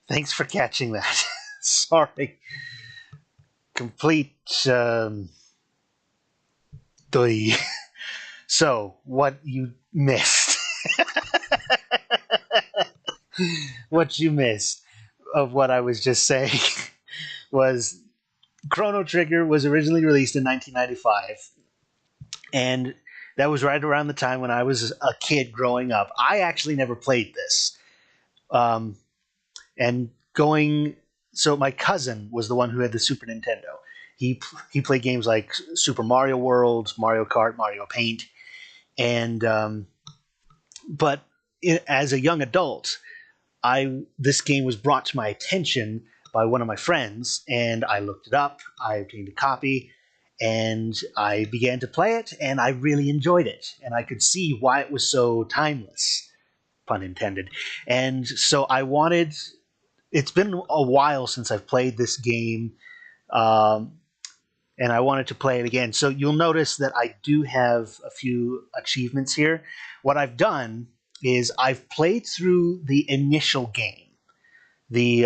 Thanks for catching that. Sorry. Complete. Doi. So, what you missed. What you missed of what I was just saying was Chrono Trigger was originally released in 1995, and that was right around the time when I was a kid growing up. I actually never played this. Um, and going so my cousin was the one who had the Super Nintendo. He played games like Super Mario World, Mario Kart, Mario Paint, and but as a young adult, I this game was brought to my attention by one of my friends, and I looked it up. I obtained a copy, and I began to play it, and I really enjoyed it, and I could see why it was so timeless, pun intended. And so I wanted. It's been a while since I've played this game, um, and I wanted to play it again. So you'll notice that I do have a few achievements here. What I've done is I've played through the initial game, the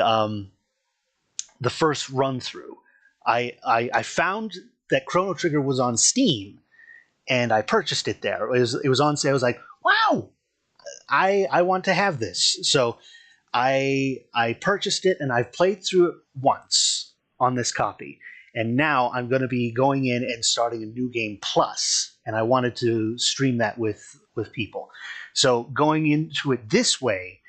the first run through. I found that Chrono Trigger was on Steam, and I purchased it there. It was on sale. I was like, wow, I want to have this. So I purchased it, and I've played through it once on this copy. And now I'm going to be going in and starting a new game plus, and I wanted to stream that with people. So going into it this way,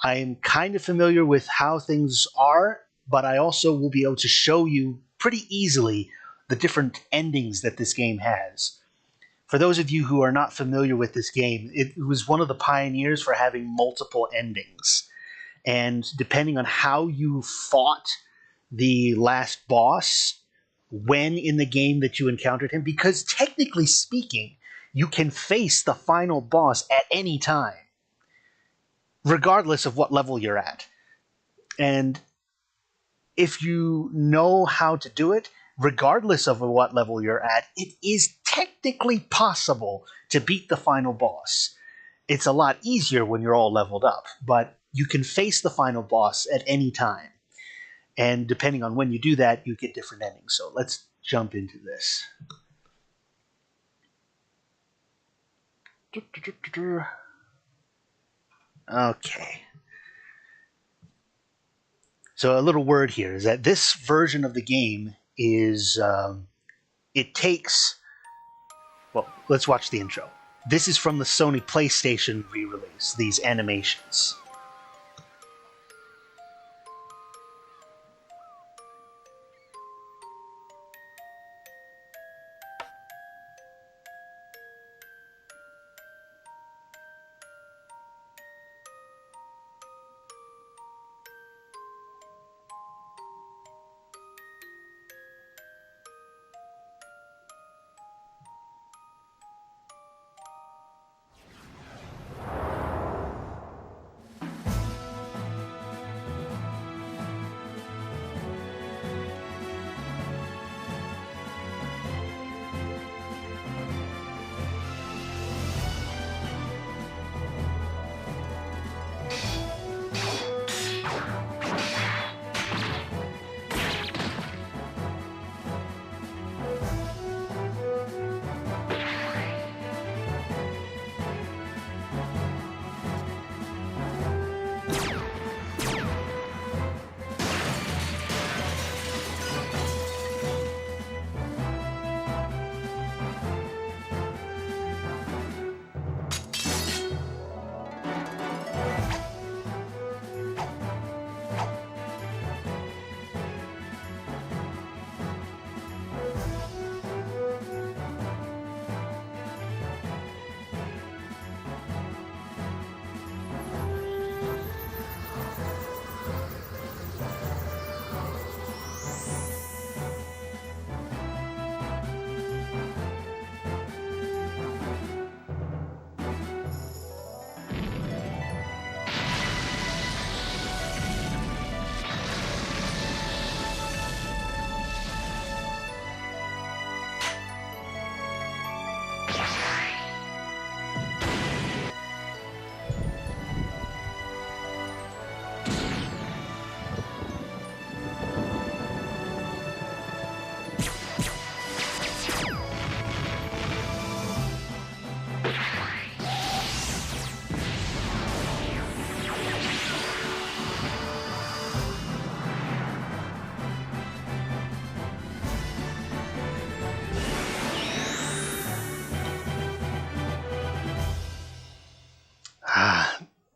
I'm kind of familiar with how things are, but I also will be able to show you pretty easily the different endings that this game has. For those of you who are not familiar with this game, it was one of the pioneers for having multiple endings. And depending on how you fought the last boss, when in the game that you encountered him, because technically speaking, you can face the final boss at any time, regardless of what level you're at. And if you know how to do it, regardless of what level you're at, it is technically possible to beat the final boss. It's a lot easier when you're all leveled up, but you can face the final boss at any time. And depending on when you do that, you get different endings. So let's jump into this. Okay. So a little word here is that this version of the game is, it takes, well, let's watch the intro. This is from the Sony PlayStation re-release, these animations.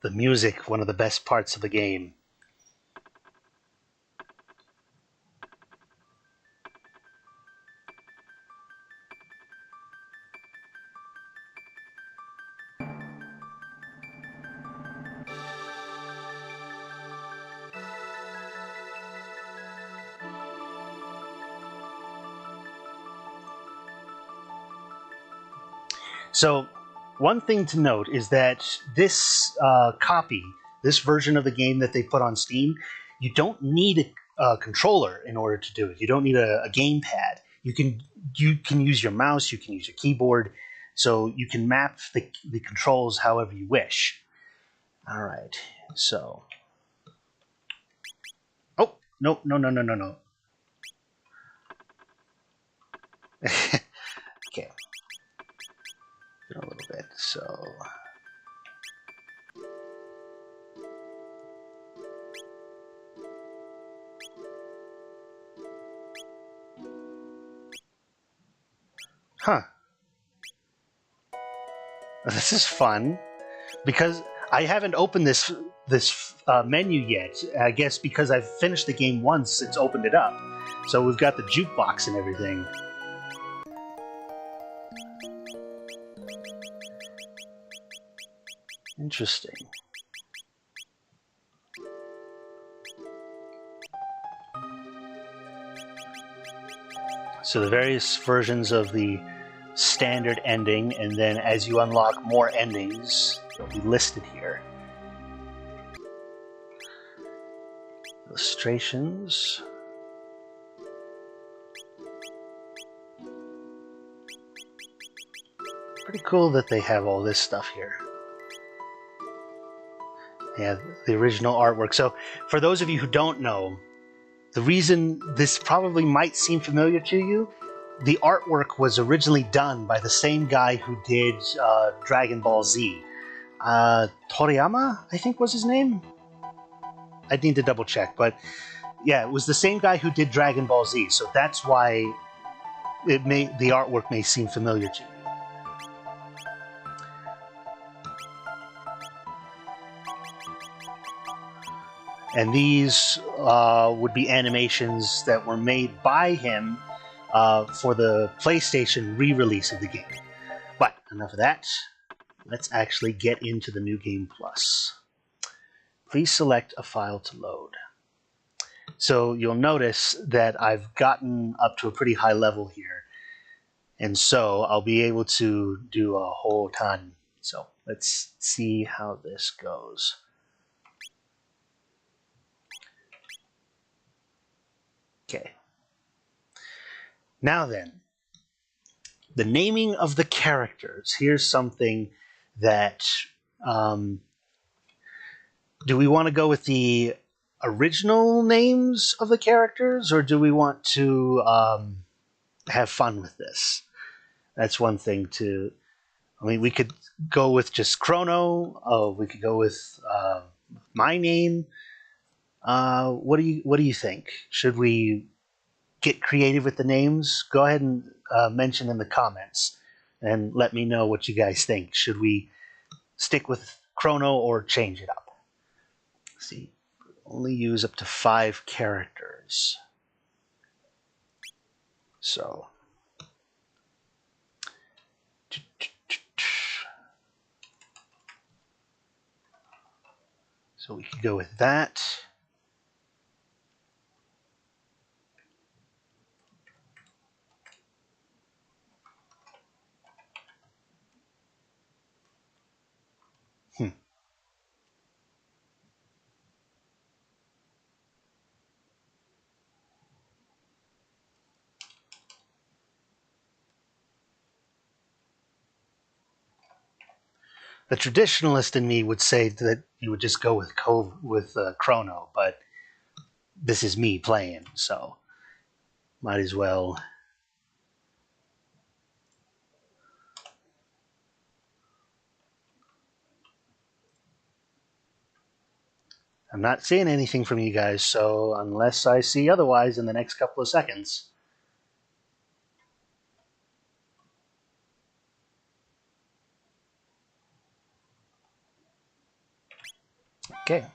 the music, one of the best parts of the game. So, one thing to note is that this this version of the game that they put on Steam, you don't need a controller in order to do it. You don't need a gamepad. You can use your mouse, you can use your keyboard, so you can map the controls however you wish. All right, so. Oh, no. Okay. A little bit, so. Huh. This is fun because I haven't opened this menu yet. I guess because I've finished the game once, it's opened it up. So we've got the jukebox and everything. Interesting. So the various versions of the standard ending, and then as you unlock more endings, they'll be listed here. Illustrations. Pretty cool that they have all this stuff here. Yeah, the original artwork. So for those of you who don't know, the reason this probably might seem familiar to you, the artwork was originally done by the same guy who did Dragon Ball Z. Toriyama, I think was his name? I'd need to double check, but yeah, it was the same guy who did Dragon Ball Z, so that's why the artwork may seem familiar to you. And these would be animations that were made by him for the PlayStation re-release of the game. But enough of that. Let's actually get into the New Game Plus. Please select a file to load. So you'll notice that I've gotten up to a pretty high level here. And so I'll be able to do a whole ton. So let's see how this goes. Okay. Now then, the naming of the characters. Here's something that, do we want to go with the original names of the characters, or do we want to have fun with this? That's one thing to, I mean, we could go with just Chrono, we could go with my name. What do you think? Should we get creative with the names? Go ahead and mention in the comments and let me know what you guys think. Should we stick with Chrono or change it up? Let's see, only use up to 5 characters. So we could go with that. The traditionalist in me would say that you would just go with Chrono, but this is me playing, so might as well. I'm not seeing anything from you guys, so unless I see otherwise in the next couple of seconds. Okay.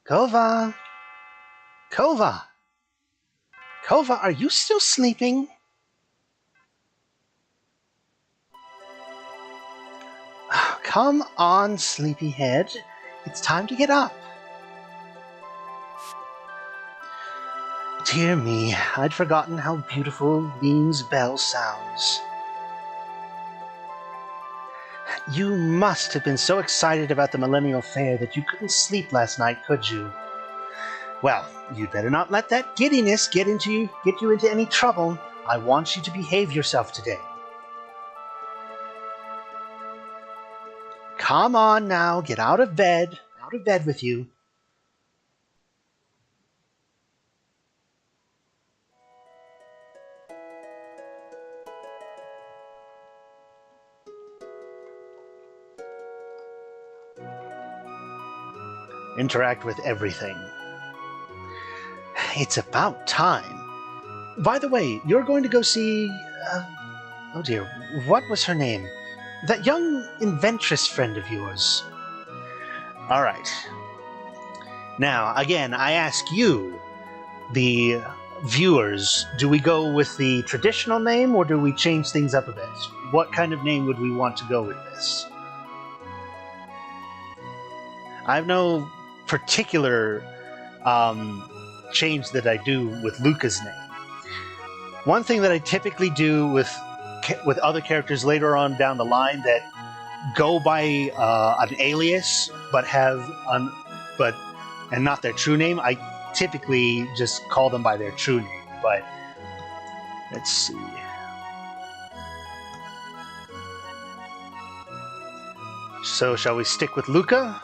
Kova! Kova! Kova, are you still sleeping? Come on, sleepyhead. It's time to get up. Dear me, I'd forgotten how beautiful Bean's bell sounds. You must have been so excited about the Millennial Fair that you couldn't sleep last night, could you? Well, you'd better not let that giddiness get you into any trouble. I want you to behave yourself today. Come on now, get out of bed. Out of bed with you. Interact with everything. It's about time. By the way, you're going to go see... oh dear, what was her name? That young inventress friend of yours. All right. Now, again, I ask you, the viewers, do we go with the traditional name or do we change things up a bit? What kind of name would we want to go with this? I have no particular change that I do with Luca's name. One thing that I typically do with other characters later on down the line that go by an alias but and not their true name, I typically just call them by their true name. But let's see. So shall we stick with Luca?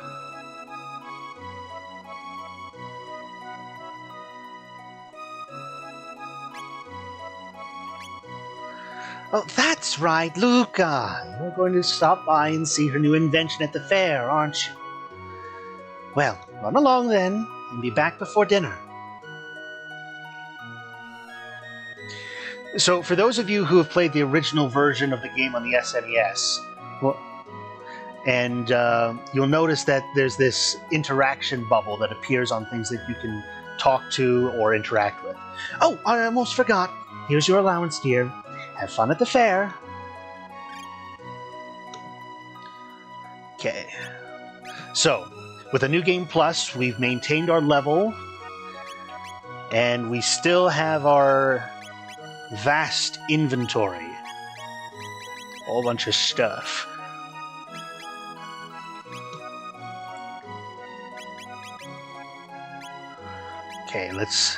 Oh, that's right, Luca! You're going to stop by and see her new invention at the fair, aren't you? Well, run along then, and be back before dinner. So, for those of you who have played the original version of the game on the SNES, you'll notice that there's this interaction bubble that appears on things that you can talk to or interact with. Oh, I almost forgot. Here's your allowance, dear. Have fun at the fair. Okay. So, with a New Game Plus, we've maintained our level, and we still have our vast inventory. A whole bunch of stuff. Okay, let's...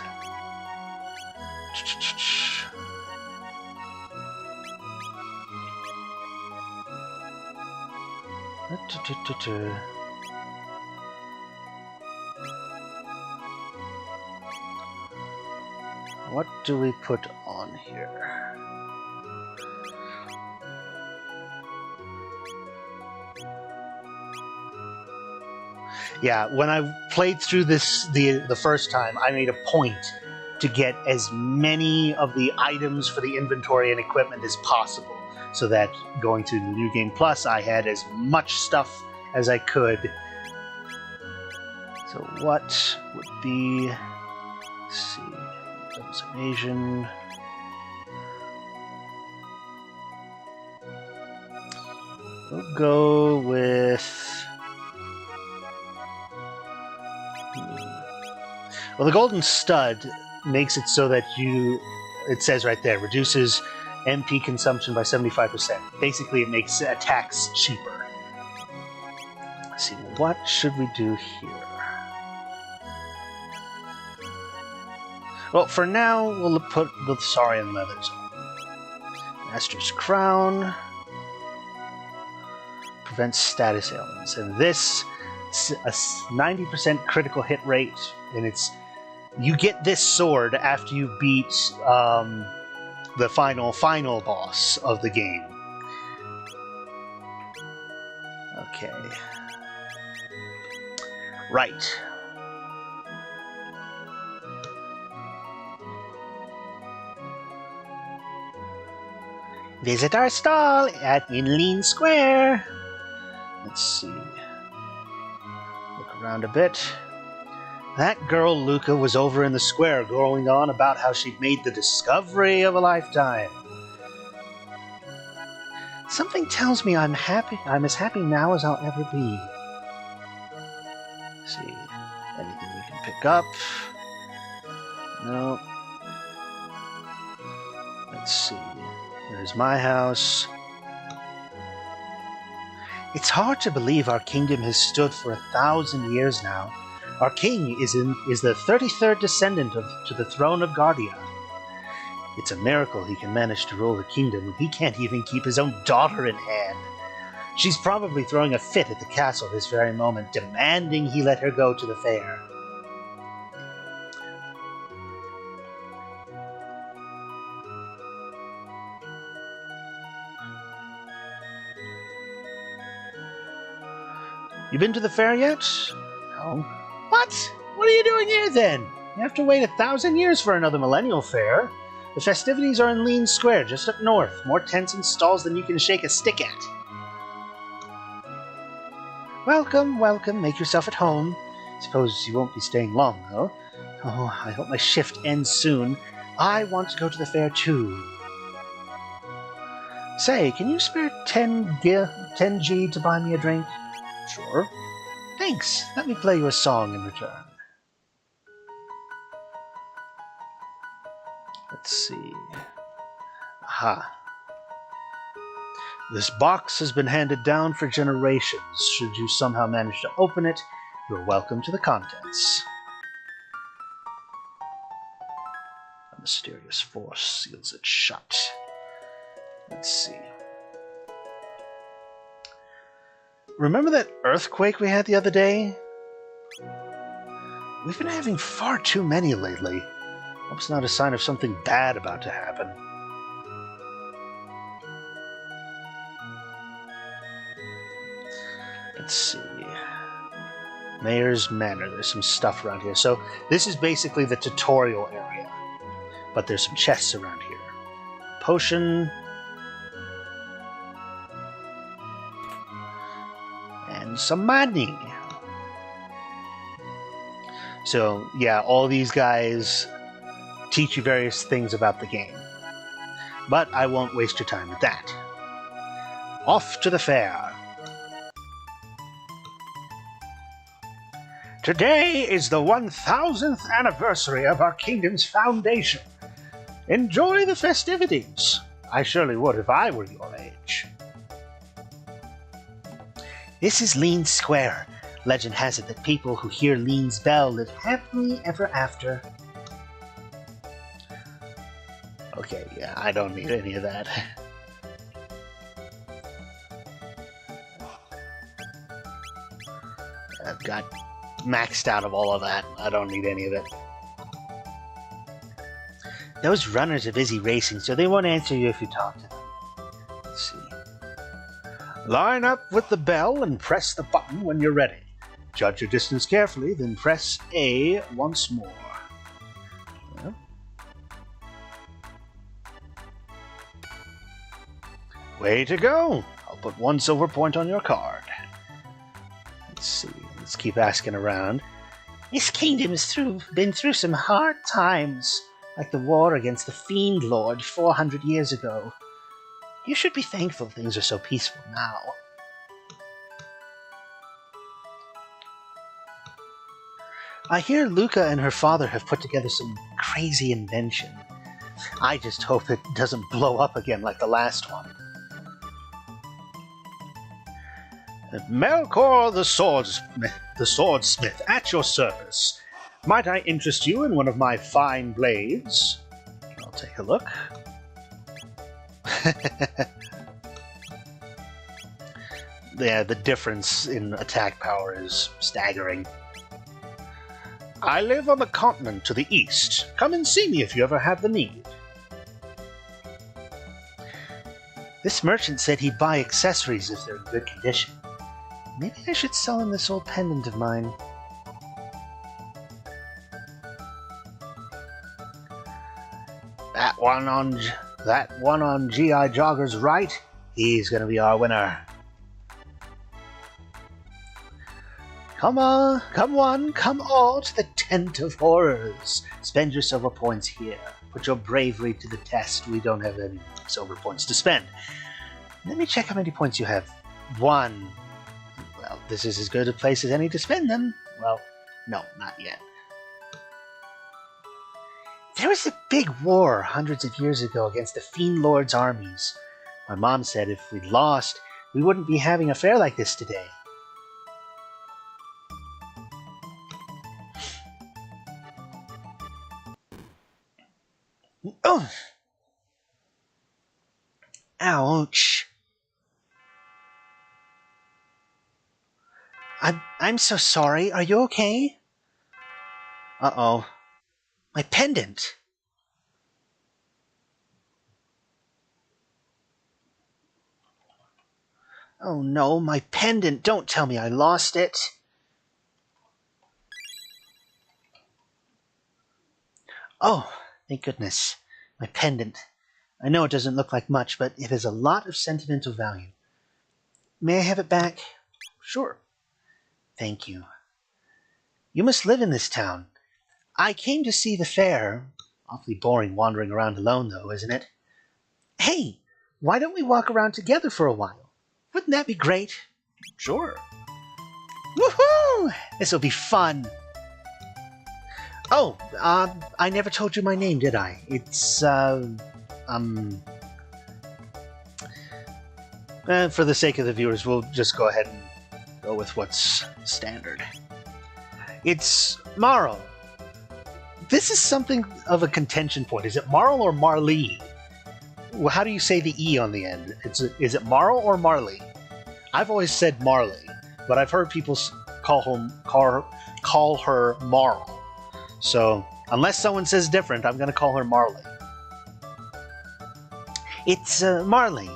What do we put on here? Yeah, when I played through this the first time, I made a point to get as many of the items for the inventory and equipment as possible, so that going to the New Game Plus, I had as much stuff as I could. So what would be... Let's see... Double summation... We'll go with... Well, the Golden Stud makes it so that it says right there, reduces MP consumption by 75%. Basically, it makes attacks cheaper. Let's see, what should we do here? Well, for now, we'll put the Saurian leathers on. Master's Crown. Prevents status ailments. And this a 90% critical hit rate, and you get this sword after you beat the final boss of the game. Okay. Right. Visit our stall in Lean Square. Let's see. Look around a bit. That girl Luca was over in the square going on about how she'd made the discovery of a lifetime. Something tells me I'm as happy now as I'll ever be. Let's see. Anything we can pick up? No. Let's see. There's my house. It's hard to believe our kingdom has stood for 1,000 years now. Our king is the 33rd descendant to the throne of Guardia. It's a miracle he can manage to rule the kingdom when he can't even keep his own daughter in hand. She's probably throwing a fit at the castle this very moment, demanding he let her go to the fair. You been to the fair yet? No. What? What are you doing here then? You have to wait 1,000 years for another millennial fair. The festivities are in Lean Square, just up north. More tents and stalls than you can shake a stick at. Welcome, welcome. Make yourself at home. Suppose you won't be staying long, though. Oh, I hope my shift ends soon. I want to go to the fair, too. Say, can you spare 10G to buy me a drink? Sure. Thanks. Let me play you a song in return. Let's see. Aha. This box has been handed down for generations. Should you somehow manage to open it, you're welcome to the contents. A mysterious force seals it shut. Let's see. Remember that earthquake we had the other day? We've been having far too many lately. Hope it's not a sign of something bad about to happen. Let's see. Mayor's Manor. There's some stuff around here. So this is basically the tutorial area. But there's some chests around here. Potion. And some money. So, yeah, all these guys teach you various things about the game. But I won't waste your time with that. Off to the fair. Today is the 1000th anniversary of our kingdom's foundation. Enjoy the festivities. I surely would if I were your age. This is Lean Square. Legend has it that people who hear Lean's bell live happily ever after. Okay, yeah, I don't need any of that. I've got maxed out of all of that. I don't need any of it. Those runners are busy racing, so they won't answer you if you talk to them. Let's see. Line up with the bell and press the button when you're ready. Judge your distance carefully, then press A once more. Yeah. Way to go! I'll put 1 silver point on your card. Let's see. Let's keep asking around. This kingdom has been through some hard times, like the war against the Fiend Lord 400 years ago. You should be thankful things are so peaceful now. I hear Luca and her father have put together some crazy invention. I just hope it doesn't blow up again like the last one. Melkor the swordsmith, at your service. Might I interest you in one of my fine blades? I'll take a look. Yeah, the difference in attack power is staggering. I live on the continent to the east. Come and see me if you ever have the need. This merchant said he'd buy accessories if they're in good condition. Maybe I should sell him this old pendant of mine. That one on GI Jogger's right. He's gonna be our winner. Come on, come all to the Tent of Horrors. Spend your silver points here. Put your bravery to the test. We don't have any silver points to spend. Let me check how many points you have. 1. Well, this is as good a place as any to spend them. Well, no, not yet. There was a big war hundreds of years ago against the Fiend Lord's armies. My mom said if we'd lost, we wouldn't be having a fair like this today. Oh! Ouch! I'm so sorry. Are you okay? Uh-oh. My pendant! Oh no, my pendant! Don't tell me I lost it! Oh, thank goodness. My pendant. I know it doesn't look like much, but it has a lot of sentimental value. May I have it back? Sure. Thank you. You must live in this town. I came to see the fair. Awfully boring wandering around alone, though, isn't it? Hey, why don't we walk around together for a while? Wouldn't that be great? Sure. Woohoo! This'll be fun. Oh, I never told you my name, did I? It's, for the sake of the viewers, we'll just go ahead and go with what's standard. It's Marl. This is something of a contention point. Is it Marl or Marley? Well, how do you say the E on the end? Is it Marl or Marley? I've always said Marley, but I've heard people call her Marl. So, unless someone says different, I'm going to call her Marley. It's Marley,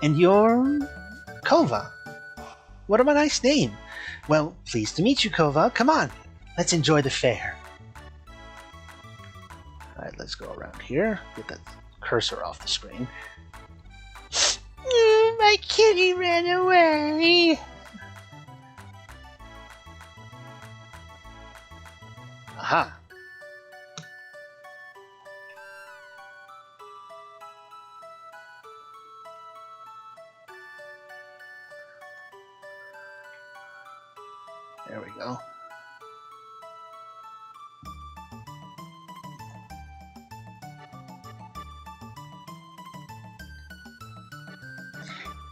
and you're Kova. What a nice name. Well, pleased to meet you, Kova. Come on, let's enjoy the fair. Alright, let's go around here. Get that cursor off the screen. My kitty ran away. Aha. There we go.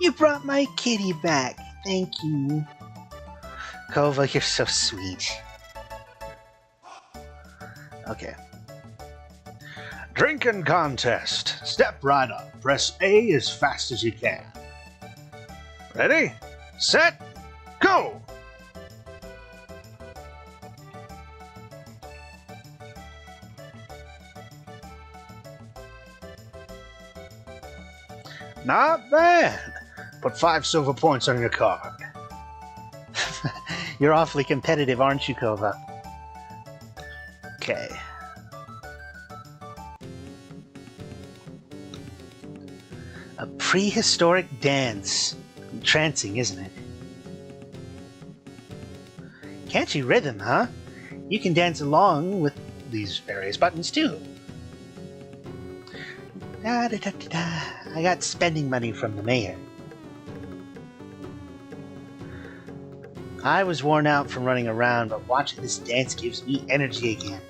You brought my kitty back. Thank you. Kova, you're so sweet. Okay. Drinking contest. Step right up. Press A as fast as you can. Ready? Set? Go! Not bad. Put 5 silver points on your card. You're awfully competitive, aren't you, Kova? Okay. A prehistoric dance. Entrancing, isn't it? Catchy rhythm, huh? You can dance along with these various buttons, too. Da, da, da, da, da. I got spending money from the mayor. I was worn out from running around, but watching this dance gives me energy again.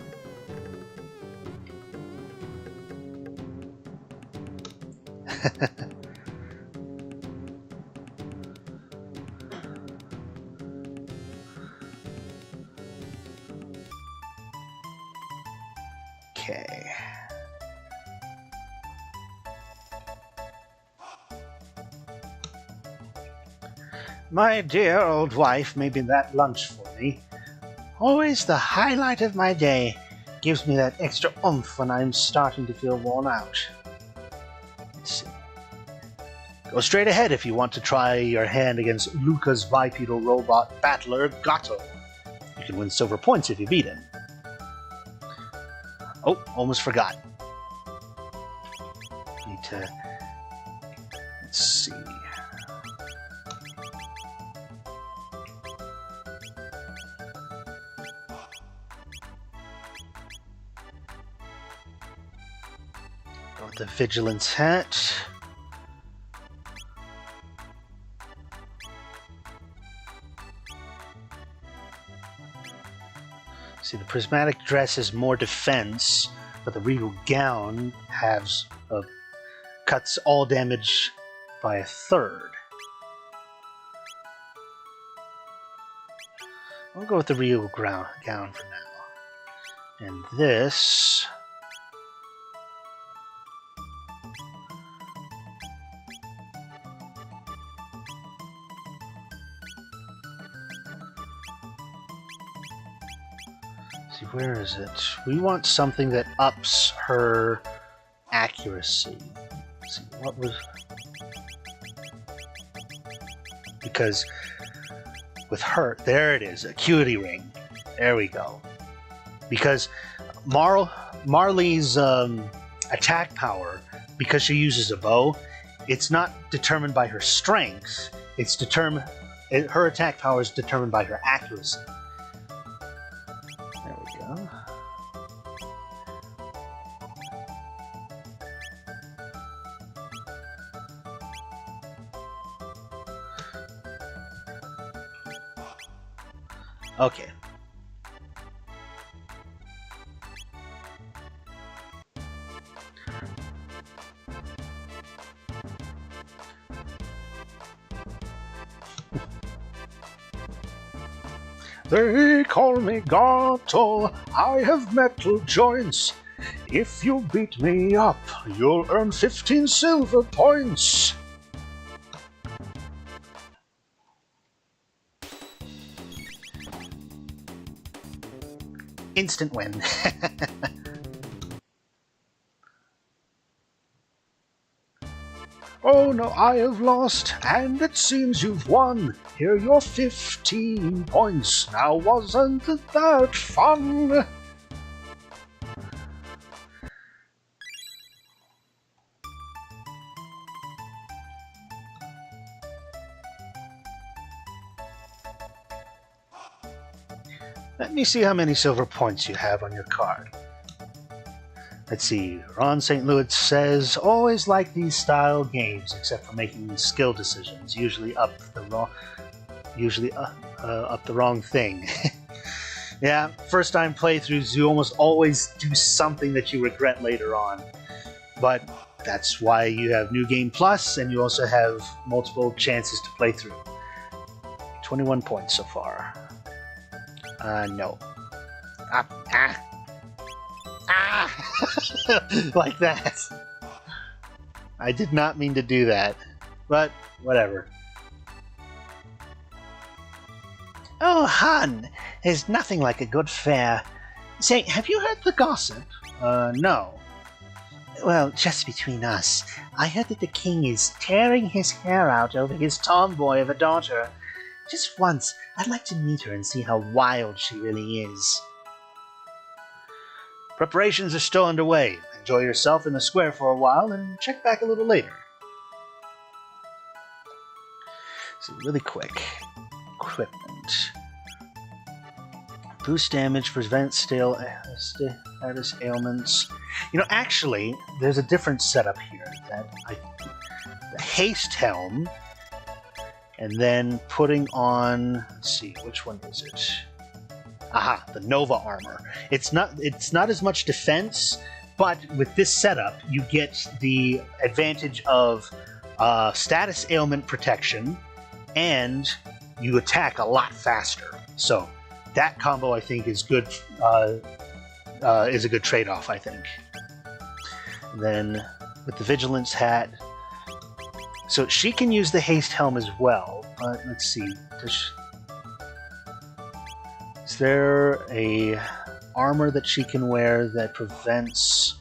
Okay. My dear old wife made me that lunch for me. Always the highlight of my day. Gives me that extra oomph when I'm starting to feel worn out. Let's see. Go straight ahead if you want to try your hand against Luca's bipedal robot battler, Gato. You can win silver points if you beat him. Oh, almost forgot. Need to... Let's see... Go with the Vigilance hat. See, the prismatic dress is more defense, but the regal gown has cuts all damage by a third. I'll go with the regal gown for now. And this... Where is it? We want something that ups her accuracy. Let's see, what was... Because with her, there it is, Acuity Ring. There we go. Because Marley's attack power, because she uses a bow, it's not determined by her strength. It's determined... Her attack power is determined by her accuracy. Okay. They call me Gato, I have metal joints. If you beat me up, you'll earn 15 silver points. Instant win. Oh no, I have lost, and it seems you've won. Here are your 15 points. Now wasn't that fun? Let me see how many silver points you have on your card. Let's see. Ron St. Louis says, always like these style games, except for making skill decisions, usually up the wrong thing. Yeah, first time playthroughs, you almost always do something that you regret later on. But that's why you have New Game Plus, and you also have multiple chances to play through. 21 points so far. No. Like that. I did not mean to do that, but whatever. Oh, hon, there's nothing like a good fare. Say, have you heard the gossip? No. Well, just between us, I heard that the king is tearing his hair out over his tomboy of a daughter. Just once, I'd like to meet her and see how wild she really is. Preparations are still underway. Enjoy yourself in the square for a while and check back a little later. So really quick. Equipment. Boost damage, prevent status ailments. You know, actually, there's a different setup here. The haste helm, and then putting on, let's see, which one is it? Aha, the Nova armor. It's not as much defense, but with this setup, you get the advantage of status ailment protection, and you attack a lot faster. So that combo, I think, is good. Is a good trade-off, I think. And then with the Vigilance hat, so she can use the haste helm as well, but let's see. Is there a armor that she can wear that prevents...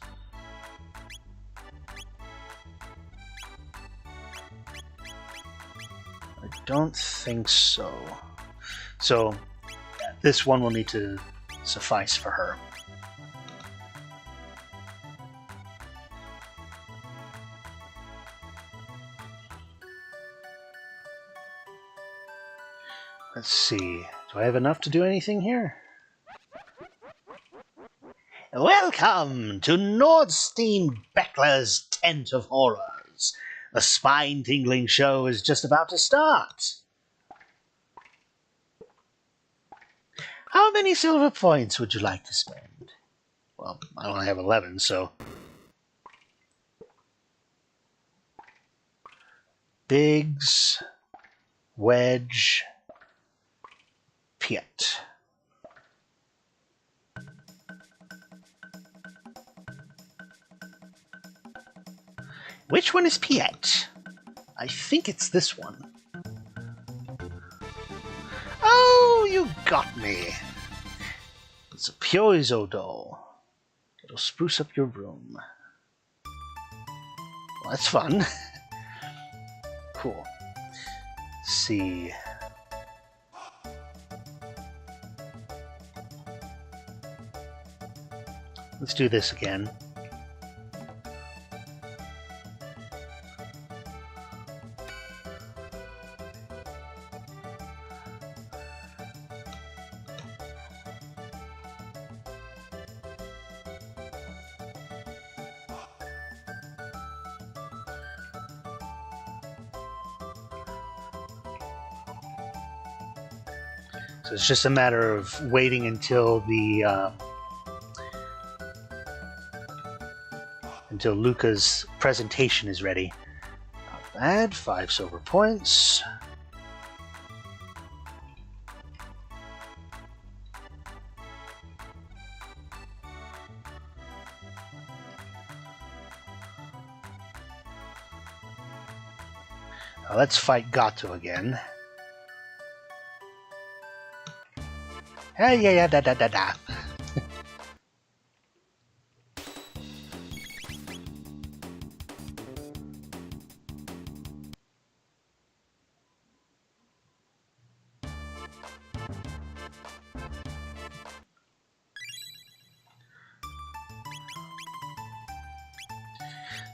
I don't think so. So this one will need to suffice for her. Let's see. Do I have enough to do anything here? Welcome to Nordstein Beckler's Tent of Horrors. A spine-tingling show is just about to start. How many silver points would you like to spend? Well, I only have 11, so... Biggs, Wedge, Piet. Which one is Piet? I think it's this one. Oh, you got me. It's a Piezo doll. It'll spruce up your room. Well, that's fun. Cool. Let's see. Let's do this again. So it's just a matter of waiting until the until Luca's presentation is ready. Not bad. 5 silver points. Now let's fight Gato again. Yeah, da.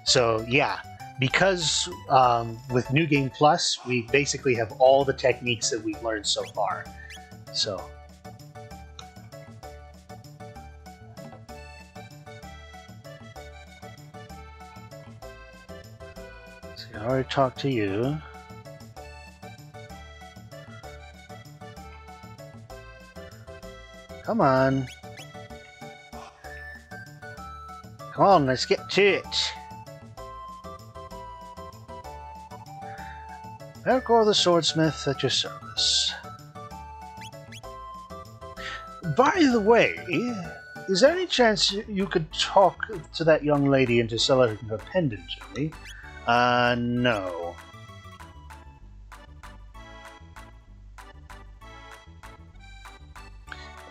So yeah, because with New Game Plus, we basically have all the techniques that we've learned so far. So. I already talked to you. Come on. Come on, let's get to it. Melkor the Swordsmith at your service. By the way, is there any chance you could talk to that young lady into selling her pendant to me? No.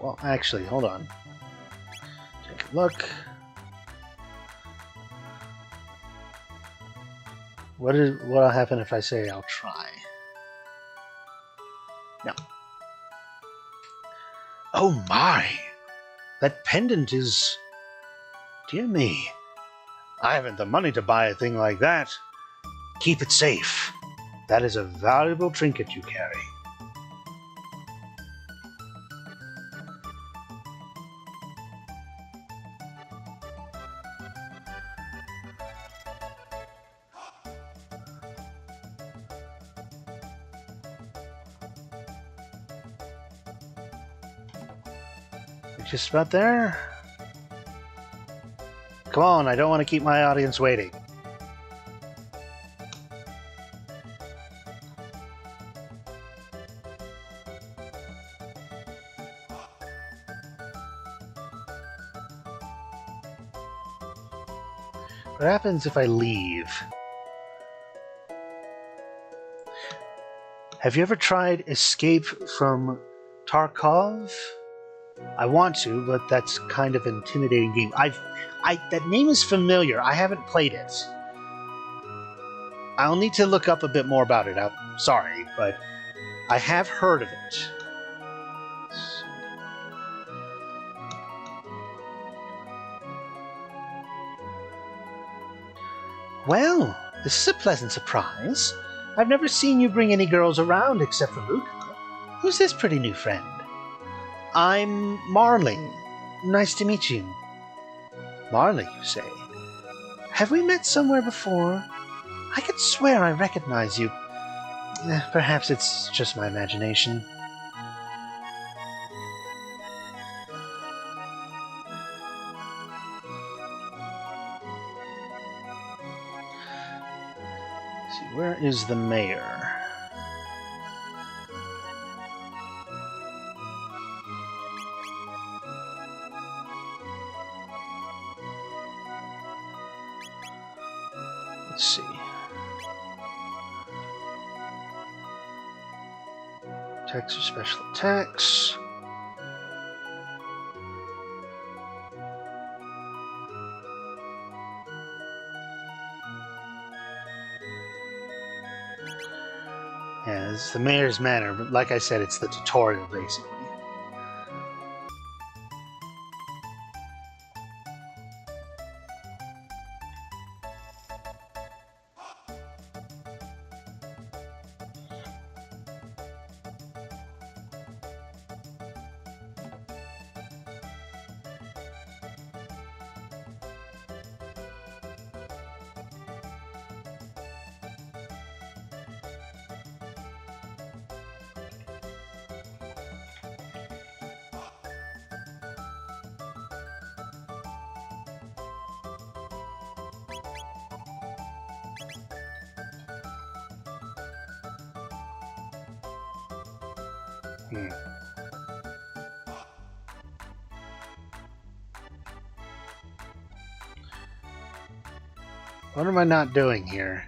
Well, actually, hold on. Take a look. What'll happen if I say I'll try? No. Oh my! That pendant is... Dear me. I haven't the money to buy a thing like that. Keep it safe. That is a valuable trinket you carry. You're just about there? Come on, I don't want to keep my audience waiting. What happens if I leave? Have you ever tried Escape from Tarkov? I want to, but that's kind of an intimidating game. That name is familiar. I haven't played it. I'll need to look up a bit more about it. I'm sorry, but I have heard of it. Well, this is a pleasant surprise. I've never seen you bring any girls around except for Luca. Who's this pretty new friend? I'm Marley. Nice to meet you. Marley, you say? Have we met somewhere before? I could swear I recognize you. Perhaps it's just my imagination. Let's see, where is the mayor? Let's see. Attacks or special attacks. Yeah, it's the mayor's manor, but like I said, it's the tutorial basically. What am I not doing here?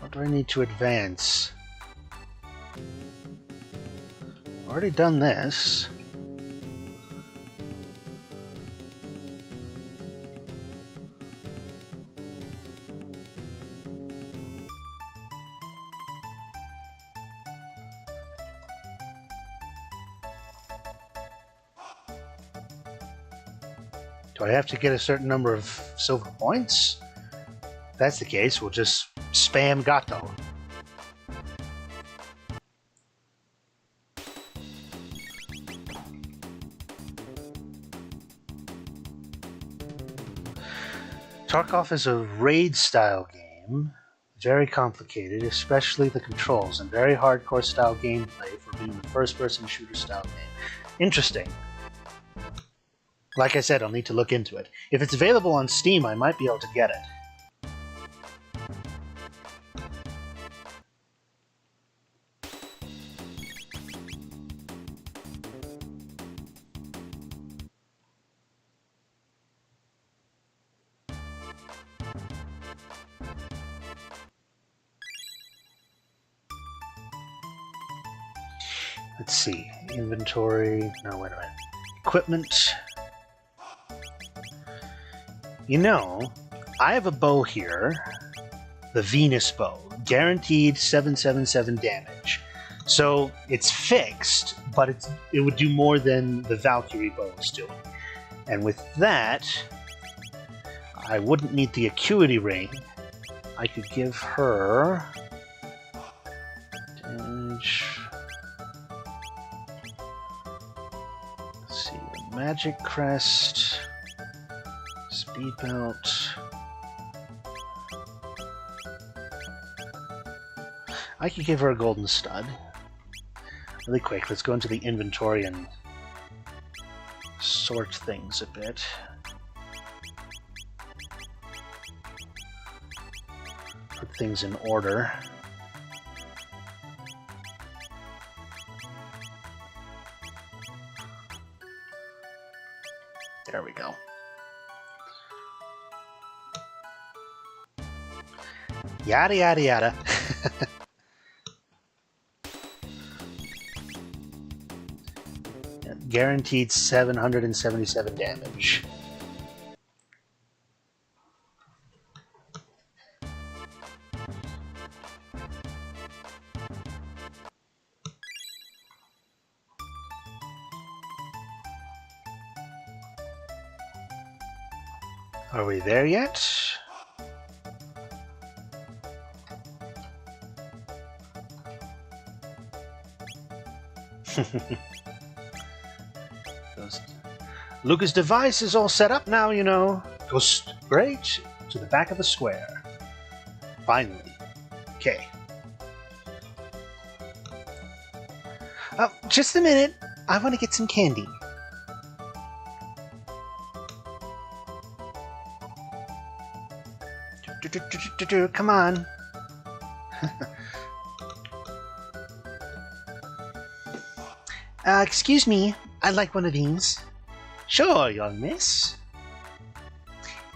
What do I need to advance? Already done this. Do I have to get a certain number of silver points? If that's the case, we'll just spam Gato. Tarkov is a raid-style game. Very complicated, especially the controls, and very hardcore style gameplay for being a first-person shooter-style game. Interesting. Like I said, I'll need to look into it. If it's available on Steam, I might be able to get it. Let's see. Inventory. No, wait a minute. Equipment. You know, I have a bow here, the Venus bow, guaranteed 777 damage. So it's fixed, but it would do more than the Valkyrie bow is doing. And with that, I wouldn't need the Acuity Ring. I could give her damage. Let's see, the Magic Crest. Speed belt. I could give her a golden stud. Really quick, let's go into the inventory and sort things a bit. Put things in order. There we go. Yada yada yada. Guaranteed 777 damage. Are we there yet? Lucas' device is all set up now, you know. Goes straight to the back of the square. Finally. Okay. Just a minute. I want to get some candy. Come on. Excuse me. I'd like one of these. Sure, young miss.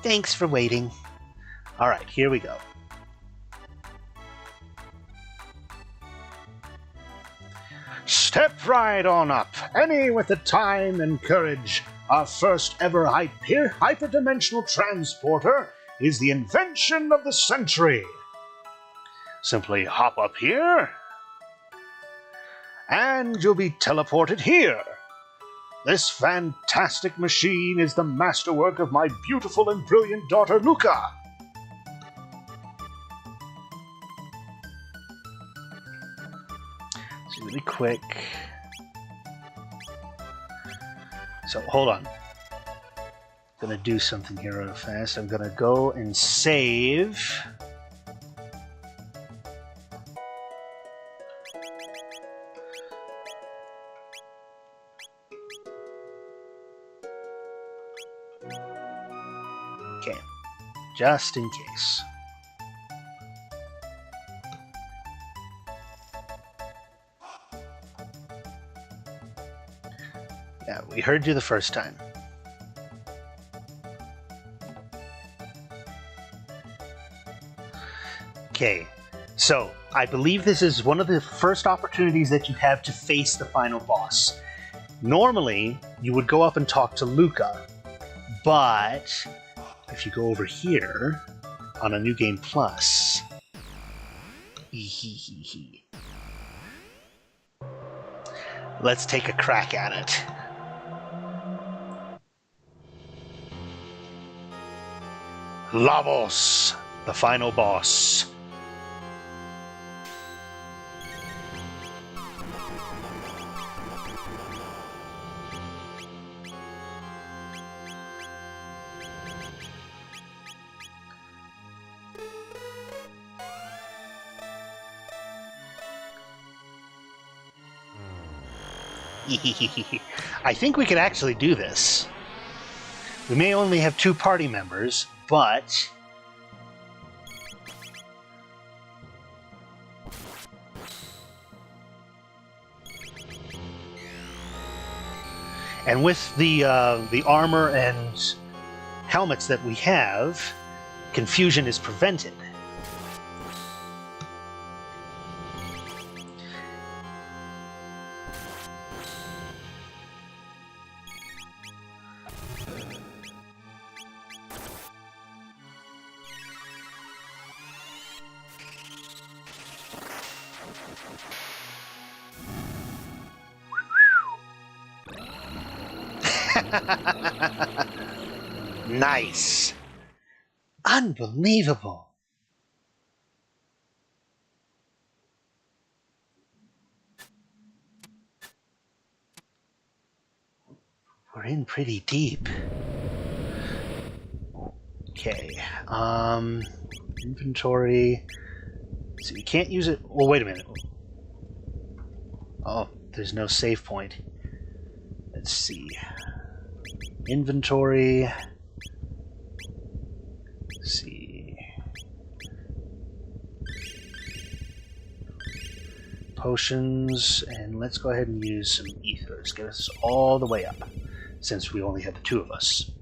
Thanks for waiting. Alright, here we go. Step right on up. Any with the time and courage. Our first ever hyperdimensional transporter is the invention of the century. Simply hop up here, and you'll be teleported here. This fantastic machine is the masterwork of my beautiful and brilliant daughter, Luca. It's really quick. So, hold on. I'm gonna do something here real fast. I'm gonna go and save. Okay, just in case. Yeah, we heard you the first time. Okay, so I believe this is one of the first opportunities that you have to face the final boss. Normally, you would go up and talk to Luca, but if you go over here on a New Game Plus, let's take a crack at it. Lavos, the final boss. I think we could actually do this. We may only have 2 party members, but and with the armor and helmets that we have, confusion is prevented. Nice. Unbelievable. We're in pretty deep. Okay. Inventory. So you can't use it. Well, wait a minute. Oh, there's no save point. Let's see. Inventory. Let's see. Potions, and let's go ahead and use some ethers. Get us all the way up, since we only have the 2 of us.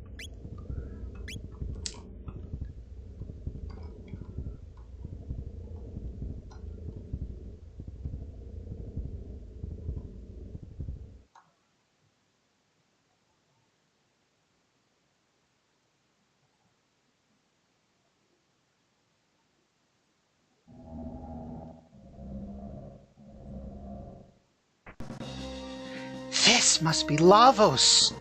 This must be Lavos.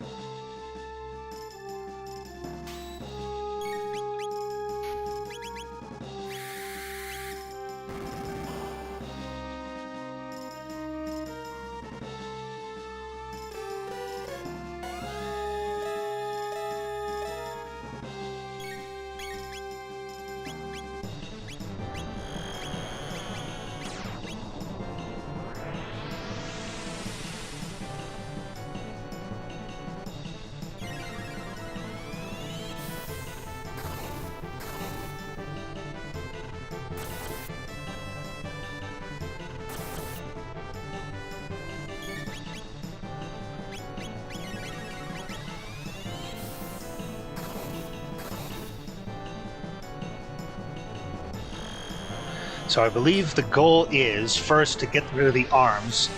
So I believe the goal is first to get rid of the arms,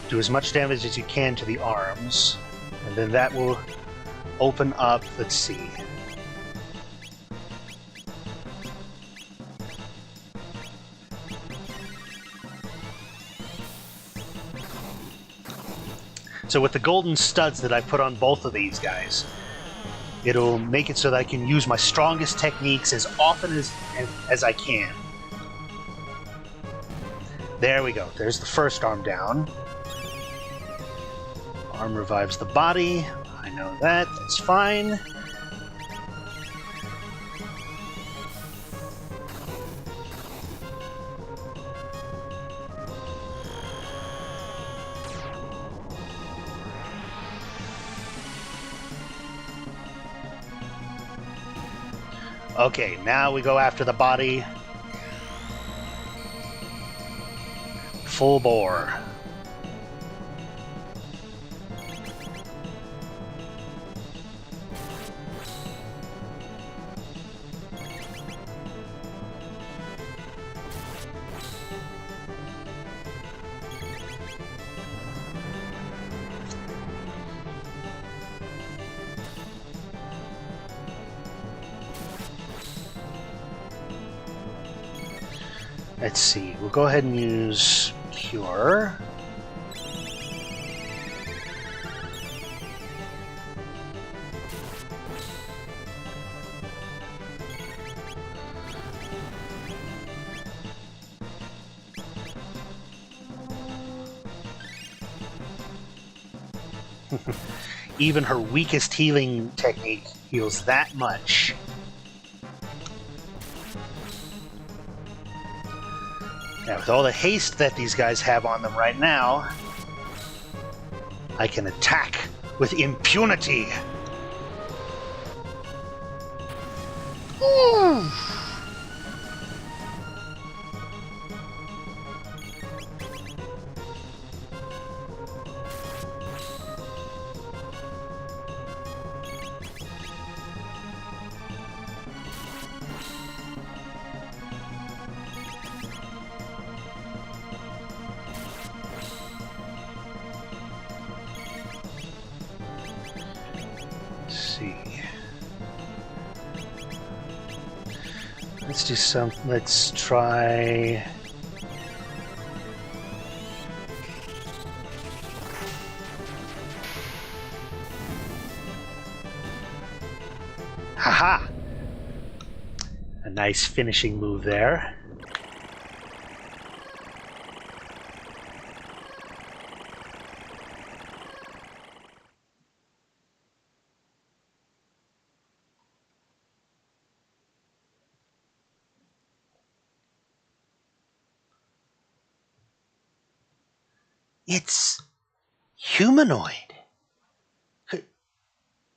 do as much damage as you can to the arms, and then that will open up, let's see. So with the golden studs that I put on both of these guys, it'll make it so that I can use my strongest techniques as often as I can. There we go. There's the first arm down. Arm revives the body. I know that. That's fine. Okay, now we go after the body. Full bore. Let's see, we'll go ahead and use Cure. Even her weakest healing technique heals that much. Now, with all the haste that these guys have on them right now, I can attack with impunity. Ooh. Let's do some. Let's try. Haha! A nice finishing move there. It's humanoid.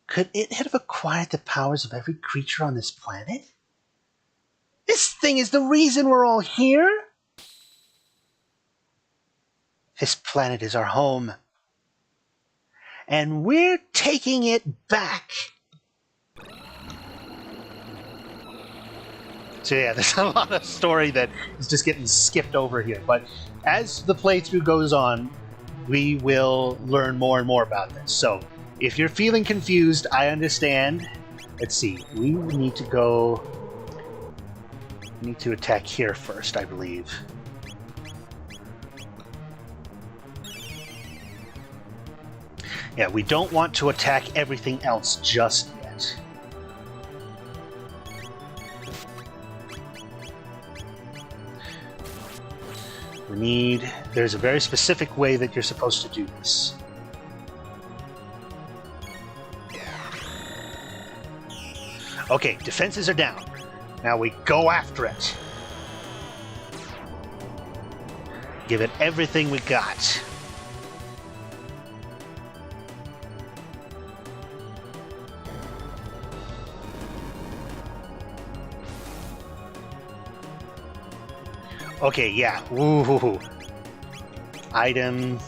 Could it have acquired the powers of every creature on this planet? This thing is the reason we're all here. This planet is our home. And we're taking it back. So yeah, there's a lot of story that is just getting skipped over here. But as the playthrough goes on, we will learn more and more about this. So if you're feeling confused, I understand. Let's see. We need to go... We need to attack here first, I believe. Yeah, we don't want to attack everything else just yet. We need... There's a very specific way that you're supposed to do this. Okay, defenses are down. Now we go after it. Give it everything we got. Okay, yeah. Ooh. Item.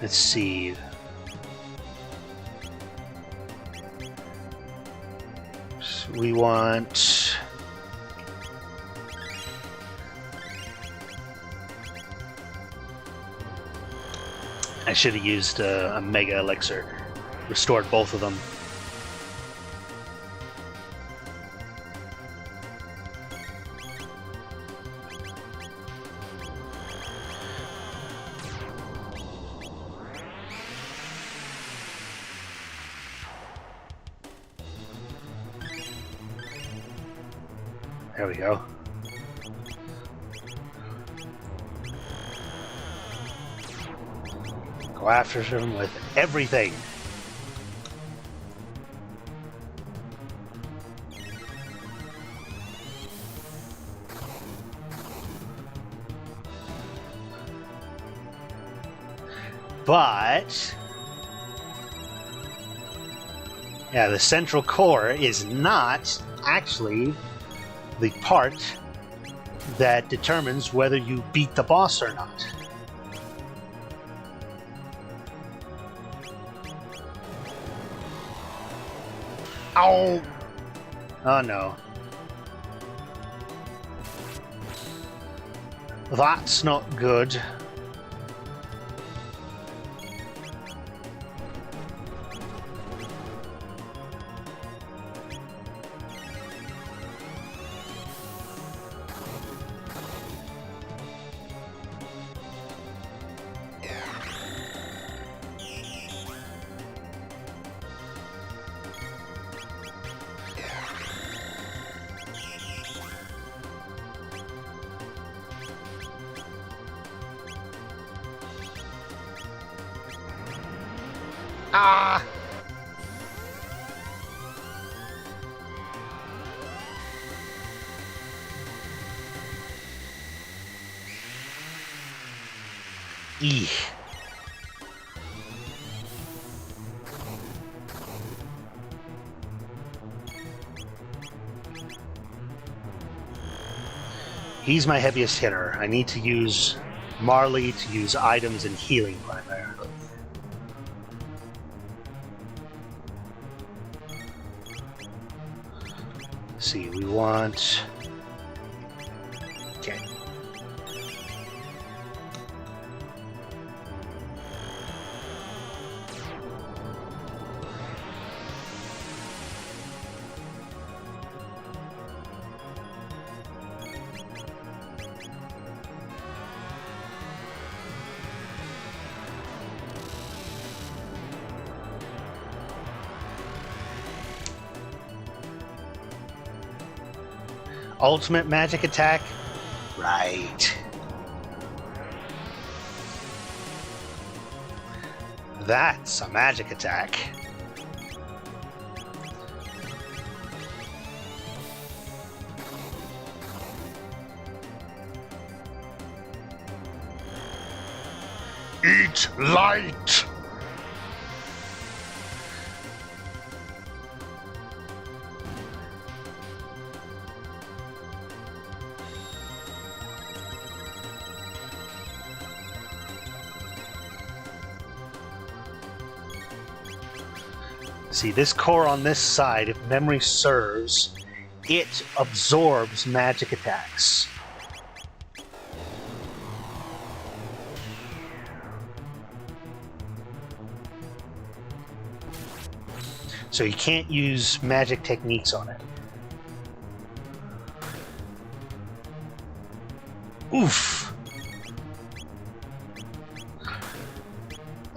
Let's see. So we want... I should have used a Mega Elixir. Restored both of them. There we go. Go after him with everything. But yeah, the central core is not actually the part that determines whether you beat the boss or not. Ow! Oh no. That's not good. Ah! Eeh. He's my heaviest hitter. I need to use Marley to use items and healing primarily. Let's see, we want... Okay. Ultimate magic attack? Right. That's a magic attack. Eat light! See, this core on this side, if memory serves, it absorbs magic attacks. So you can't use magic techniques on it. Oof!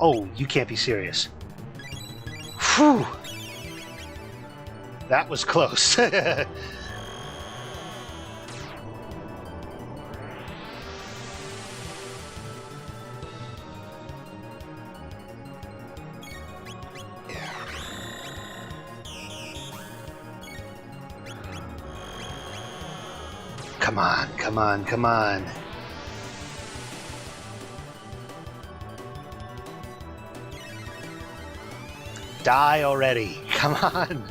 Oh, you can't be serious. Whew! That was close. Come on, come on, come on. Die already. Come on.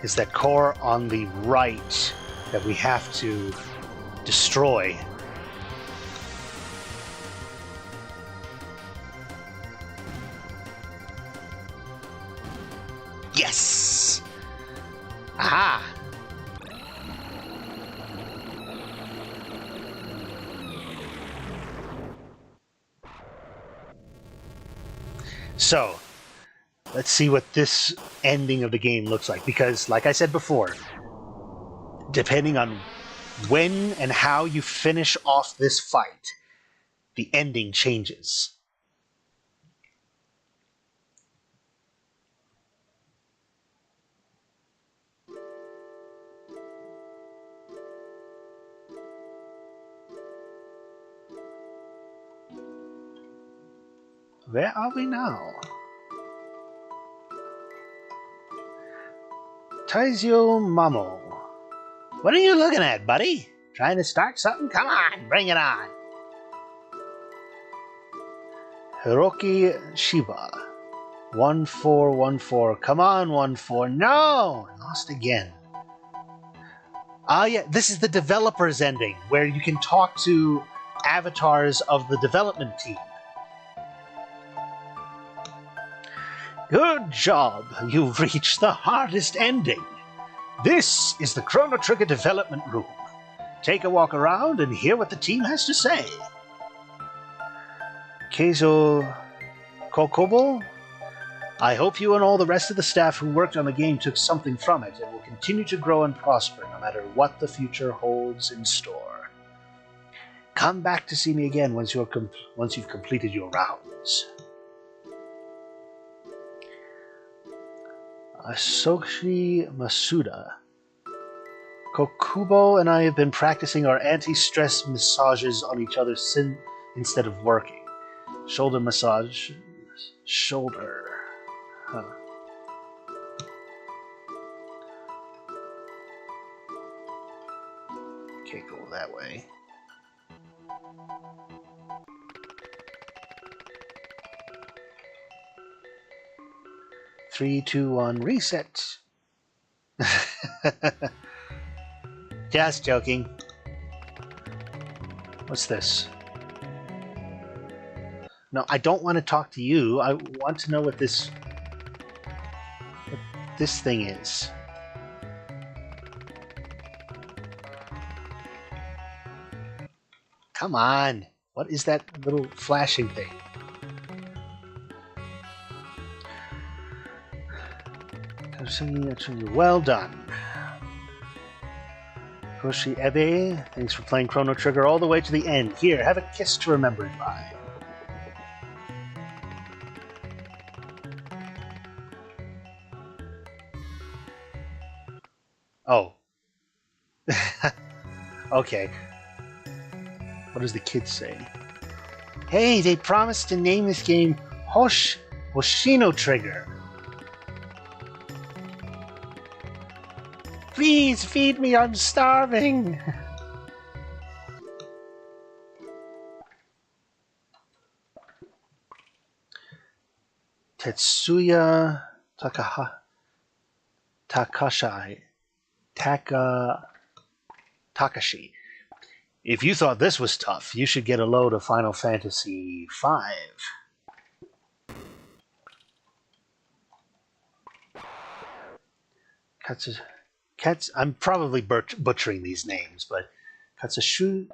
It's that core on the right that we have to destroy. Yes! Aha! So, let's see what this ending of the game looks like, because, like I said before, depending on when and how you finish off this fight, the ending changes. Where are we now? Taizio Mamo. What are you looking at, buddy? Trying to start something? Come on, bring it on. Hiroki Shiba. 1414. Come on, 14. No! I lost again. Ah, yeah, this is the developer's ending, where you can talk to avatars of the development team. Good job. You've reached the hardest ending. This is the Chrono Trigger development room. Take a walk around and hear what the team has to say. Keizo Kokobo? I hope you and all the rest of the staff who worked on the game took something from it and will continue to grow and prosper no matter what the future holds in store. Come back to see me again once you've completed your rounds. Asoshi Masuda. Kokubo and I have been practicing our anti-stress massages on each other instead of working. Shoulder massage. Shoulder. Huh. Can't go that way. Three, two, one, reset. Just joking. What's this? No, I don't want to talk to you. I want to know what this thing is. Come on. What is that little flashing thing? Well done. Koshi Ebe, thanks for playing Chrono Trigger all the way to the end. Here, have a kiss to remember it by. Oh. Okay. What does the kid say? Hey, they promised to name this game Hoshino Trigger. Please feed me, I'm starving. Tetsuya Takashi. If you thought this was tough, you should get a load of Final Fantasy V. I'm probably butchering these names, but Katsusha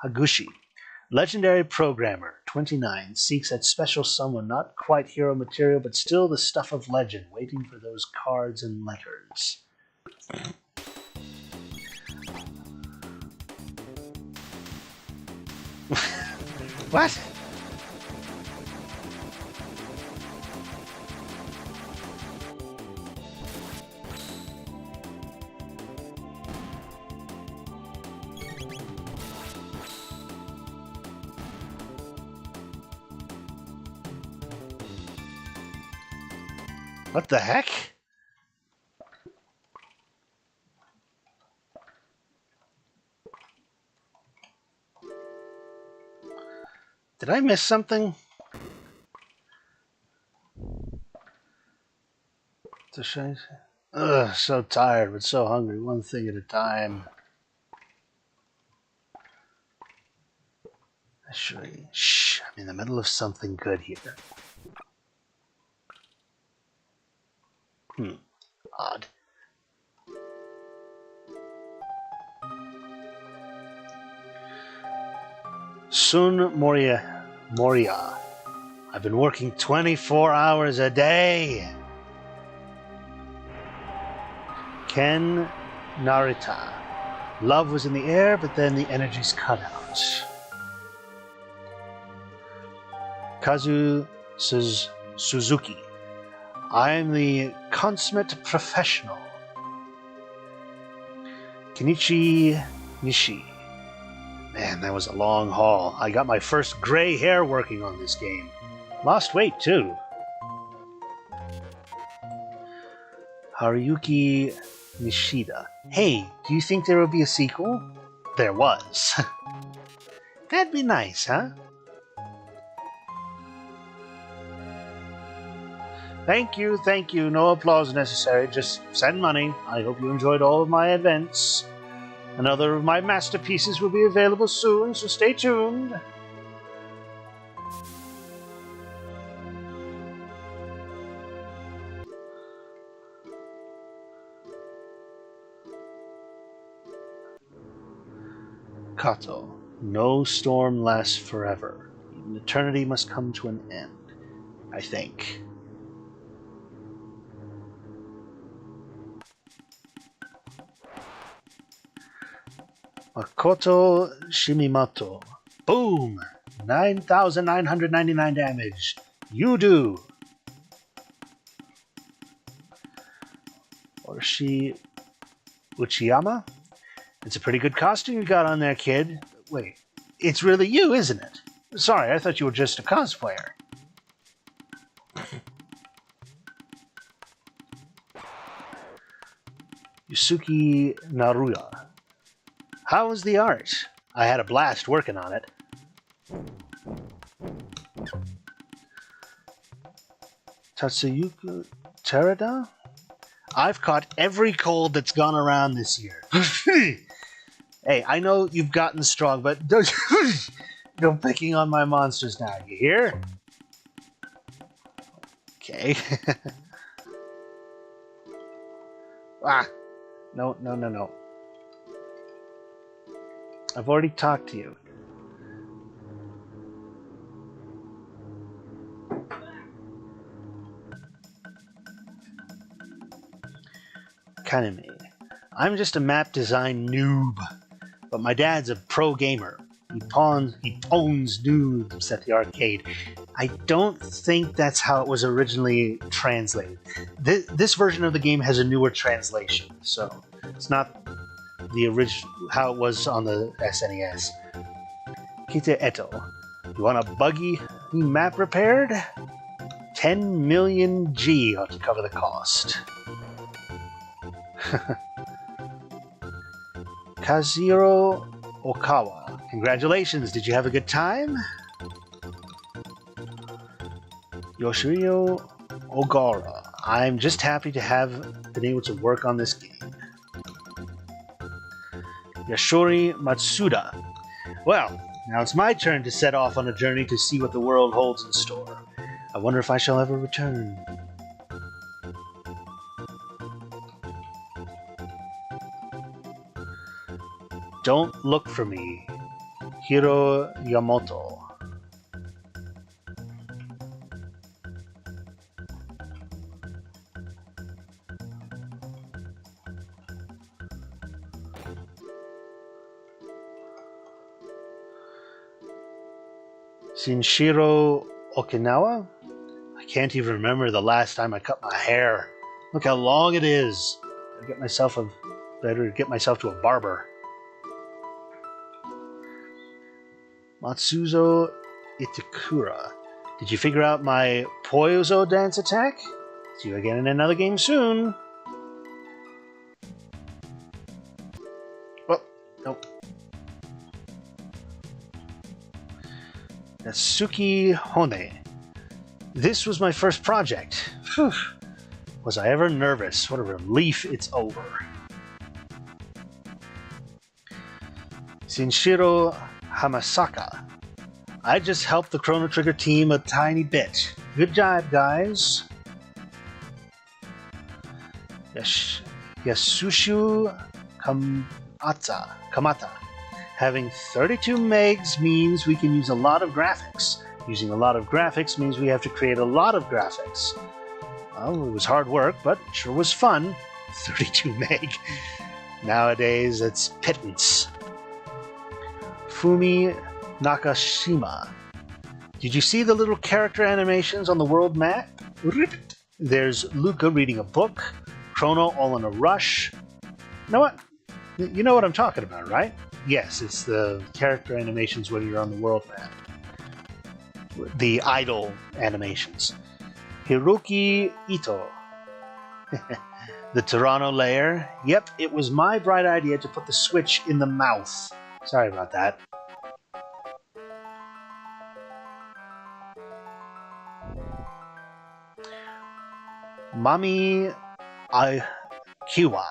Hagushi. Legendary programmer, 29, seeks that special someone, not quite hero material, but still the stuff of legend, waiting for those cards and letters. What? What the heck? Did I miss something? Ugh, so tired, but so hungry. One thing at a time. Actually, shh, I'm in the middle of something good here. Odd. Sun Moria. I've been working 24 hours a day. Ken Narita. Love was in the air, but then the energy's cut out. Kazu Suzuki. I'm the consummate professional. Kenichi Nishi. Man, that was a long haul. I got my first gray hair working on this game. Lost weight, too. Haruyuki Nishida. Hey, do you think there will be a sequel? There was. That'd be nice, huh? Thank you. No applause necessary. Just send money. I hope you enjoyed all of my events. Another of my masterpieces will be available soon, so stay tuned. Kato. No storm lasts forever. Even eternity must come to an end, I think. Makoto Shimimato. Boom! 9,999 damage. You do! Orshi Uchiyama? It's a pretty good costume you got on there, kid. Wait, it's really you, isn't it? Sorry, I thought you were just a cosplayer. Yusuke Naruya. How was the art? I had a blast working on it. Tatsuyuki Terada? I've caught every cold that's gone around this year. Hey, I know you've gotten strong, but don't go picking on my monsters now, you hear? Okay. No. I've already talked to you. Kaname. I'm just a map design noob, but my dad's a pro gamer. He owns noobs at the arcade. I don't think that's how it was originally translated. This version of the game has a newer translation, so it's not the original how it was on the SNES. Kite Eto. You want a buggy map repaired? 10 million G ought to cover the cost. Kazuhiro Okawa. Congratulations, did you have a good time? Yoshio Ogara. I'm just happy to have been able to work on this game. Yashori Matsuda. Well, now it's my turn to set off on a journey to see what the world holds in store. I wonder if I shall ever return. Don't look for me. Hiro Yamamoto. Shinshiro Okinawa? I can't even remember the last time I cut my hair. Look how long it is. Better get myself to a barber. Matsuzo Itakura. Did you figure out my Poyozo dance attack? See you again in another game soon. Well, nope. Natsuki Hone. This was my first project. Whew. Was I ever nervous? What a relief it's over. Shinshiro Hamasaka. I just helped the Chrono Trigger team a tiny bit. Good job, guys. Yasushu Kamata. Having 32 megs means we can use a lot of graphics. Using a lot of graphics means we have to create a lot of graphics. Well, it was hard work, but it sure was fun. 32 meg. Nowadays, it's pittance. Fumi Nakashima. Did you see the little character animations on the world map? There's Luca reading a book, Chrono all in a rush. You know what? You know what I'm talking about, right? Yes, it's the character animations when you're on the world map. The idle animations. Hiroki Ito. The Toronto layer. Yep, it was my bright idea to put the switch in the mouth. Sorry about that. Mami Kiwa.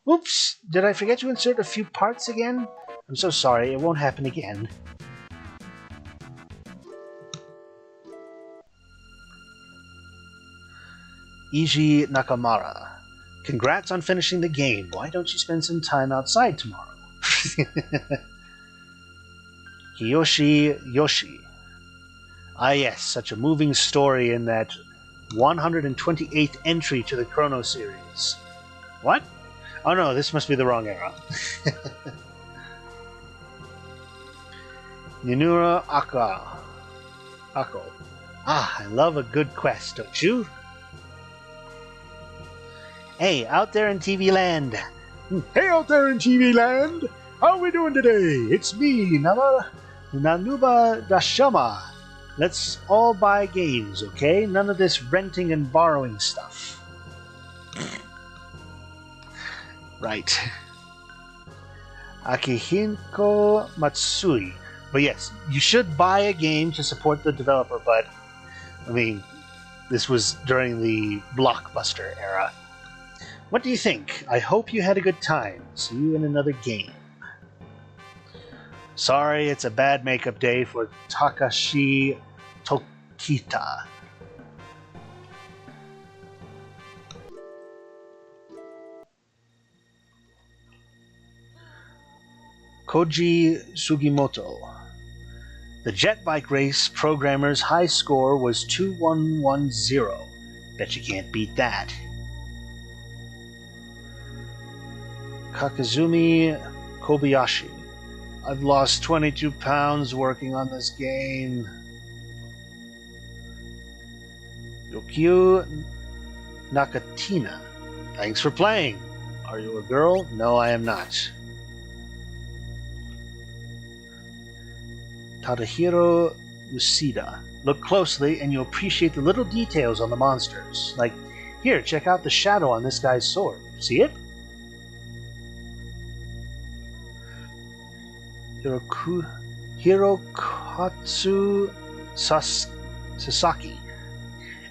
Oops, did I forget to insert a few parts again? I'm so sorry, it won't happen again. Iji Nakamura. Congrats on finishing the game. Why don't you spend some time outside tomorrow? Kiyoshi Yoshi. Ah yes, such a moving story in that 128th entry to the Chrono series. What? Oh no, this must be the wrong era. Ninura Ako. Ah, I love a good quest, don't you? Hey, out there in TV land. Hey, out there in TV land. How are we doing today? It's me, Nanuba Dashama. Let's all buy games, okay? None of this renting and borrowing stuff. Right. Akihinko Matsui. But yes, you should buy a game to support the developer, but, I mean, this was during the Blockbuster era. What do you think? I hope you had a good time. See you in another game. Sorry, it's a bad makeup day for Takashi Tokita. Koji Sugimoto. The jet bike race programmer's high score was 2110. Bet you can't beat that. Kakazumi Kobayashi. I've lost 22 pounds working on this game. Yokyu Nakatina. Thanks for playing. Are you a girl? No, I am not. Tadahiro Usida. Look closely and you'll appreciate the little details on the monsters. Like, here, check out the shadow on this guy's sword. See it? Hirokatsu Sasaki.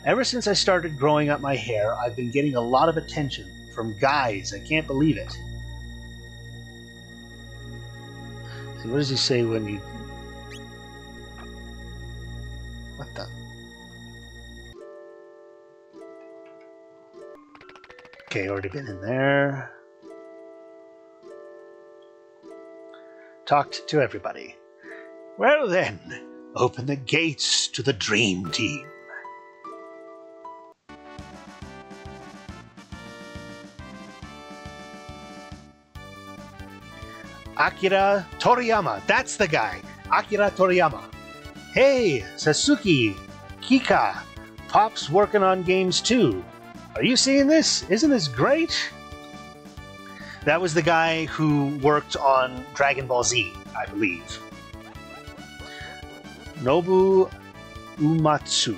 Ever since I started growing up my hair, I've been getting a lot of attention from guys. I can't believe it. See, what does he say when you... What the... Okay, already been in there. talked to everybody. Well then, open the gates to the Dream Team. Akira Toriyama, that's the guy. Akira Toriyama. Hey, Sasuke, Kika, Pop's working on games too. Are you seeing this? Isn't this great? That was the guy who worked on Dragon Ball Z, I believe. Nobu Umatsu.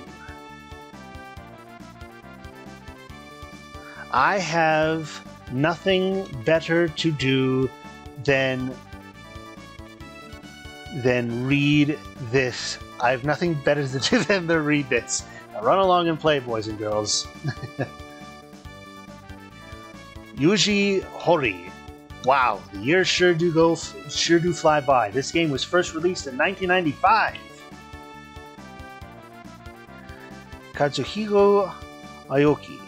I have nothing better to do than read this. I have nothing better to do than to read this. Now run along and play, boys and girls. Yuji Horii. Wow, the years sure do fly by. This game was first released in 1995. Kazuhiro Aoki.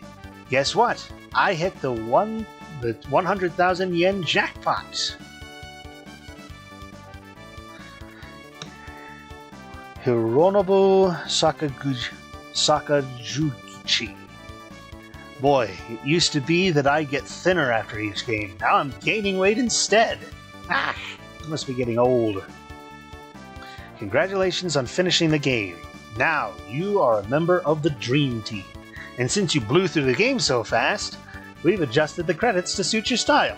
Guess what? I hit the 100,000 yen jackpot. Hironobu Sakajuchi. Boy, it used to be that I'd get thinner after each game. Now I'm gaining weight instead. Ah, I must be getting old. Congratulations on finishing the game. Now you are a member of the Dream Team. And since you blew through the game so fast, we've adjusted the credits to suit your style.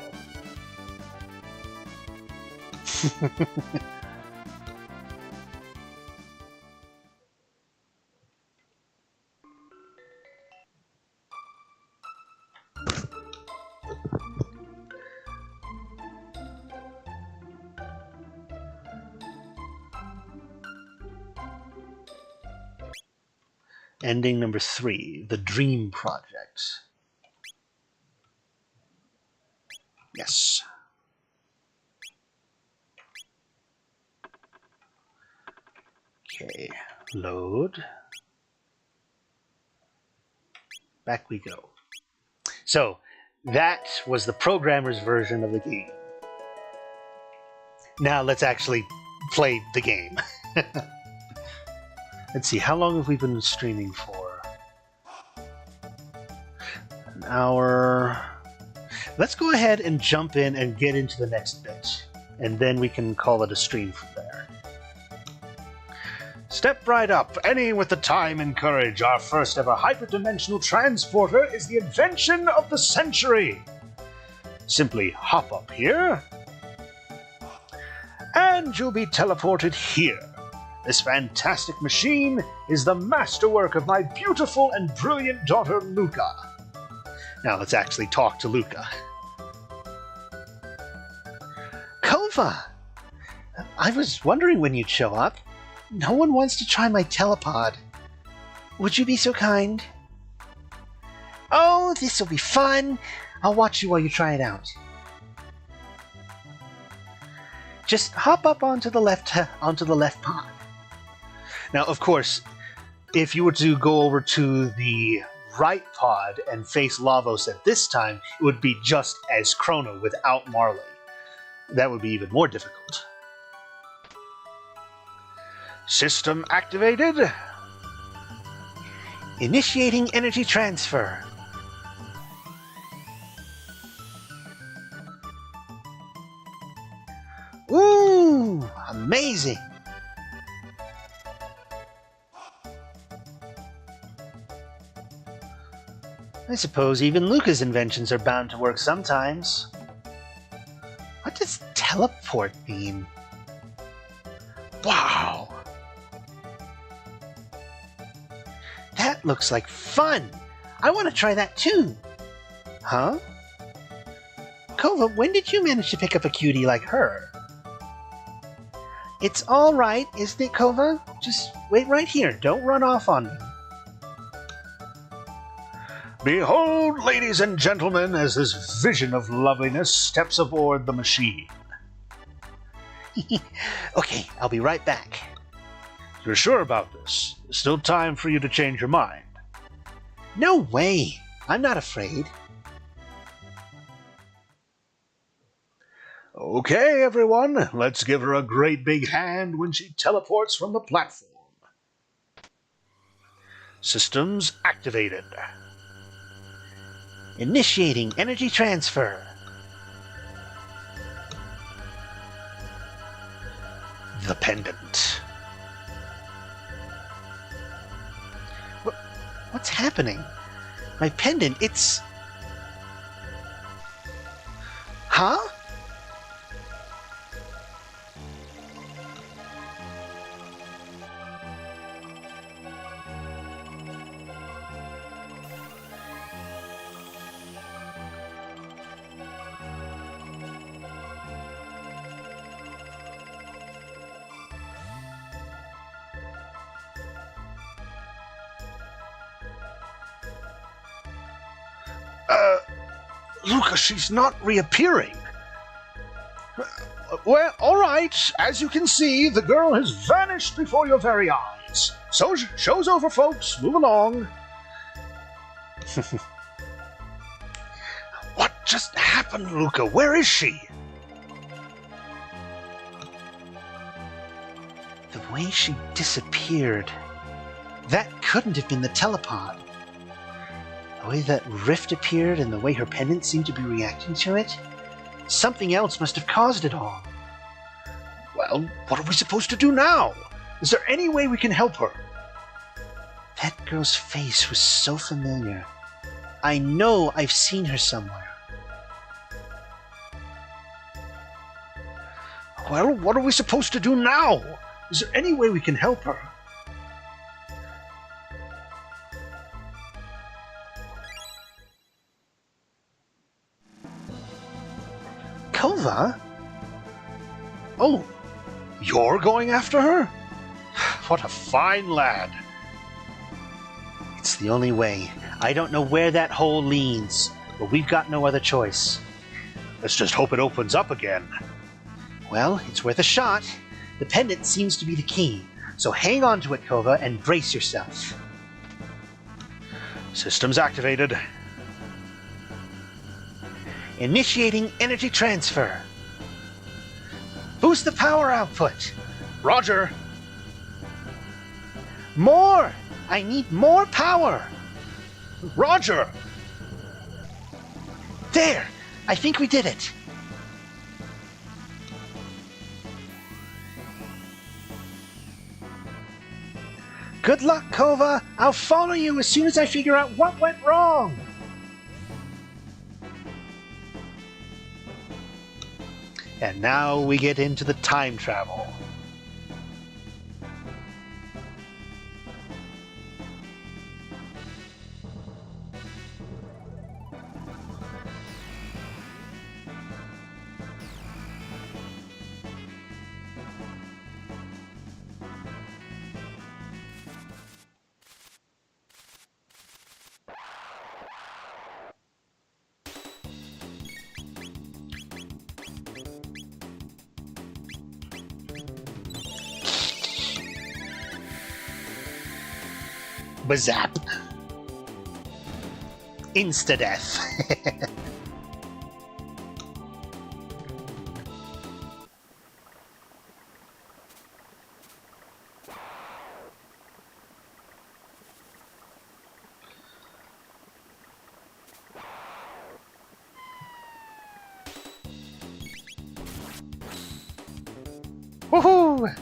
Ending number 3, The Dream Project. Yes. Okay, load. Back we go. So, that was the programmer's version of the game. Now let's actually play the game. Let's see, how long have we been streaming for? An hour. Let's go ahead and jump in and get into the next bit, and then we can call it a stream from there. Step right up. Any with the time and courage, our first ever hyperdimensional transporter is the invention of the century. Simply hop up here, and you'll be teleported here. This fantastic machine is the masterwork of my beautiful and brilliant daughter, Luca. Now let's actually talk to Luca. Kova! I was wondering when you'd show up. No one wants to try my telepod. Would you be so kind? Oh, this'll be fun. I'll watch you while you try it out. Just hop up onto the left pod. Now, of course, if you were to go over to the right pod and face Lavos at this time, it would be just as Chrono without Marley. That would be even more difficult. System activated. Initiating energy transfer. Ooh, amazing. I suppose even Luca's inventions are bound to work sometimes. What does teleport mean? Wow! That looks like fun! I want to try that too! Huh? Kova, when did you manage to pick up a cutie like her? It's alright, isn't it, Kova? Just wait right here, don't run off on me. Behold, ladies and gentlemen, as this vision of loveliness steps aboard the machine. Okay, I'll be right back. You're sure about this? There's still time for you to change your mind. No way! I'm not afraid. Okay, everyone, let's give her a great big hand when she teleports from the platform. Systems activated. Initiating energy transfer. The pendant. What's happening? My pendant, it's... Huh? Luca, she's not reappearing. Well, all right. As you can see, the girl has vanished before your very eyes. So, show's over, folks. Move along. What just happened, Luca? Where is she? The way she disappeared. That couldn't have been the telepod. The way that rift appeared and the way her pendant seemed to be reacting to it, something else must have caused it all. Well, what are we supposed to do now? Is there any way we can help her? That girl's face was so familiar. I know I've seen her somewhere. Well, what are we supposed to do now? Is there any way we can help her? Kova? Oh, you're going after her? What a fine lad. It's the only way. I don't know where that hole leads, but we've got no other choice. Let's just hope it opens up again. Well, it's worth a shot. The pendant seems to be the key, so hang on to it, Kova, and brace yourself. Systems activated. Initiating energy transfer. Boost the power output. Roger. More! I need more power. Roger. There! I think we did it. Good luck, Kova. I'll follow you as soon as I figure out what went wrong. And now we get into the time travel. Bazap. Insta-death. Woohoo!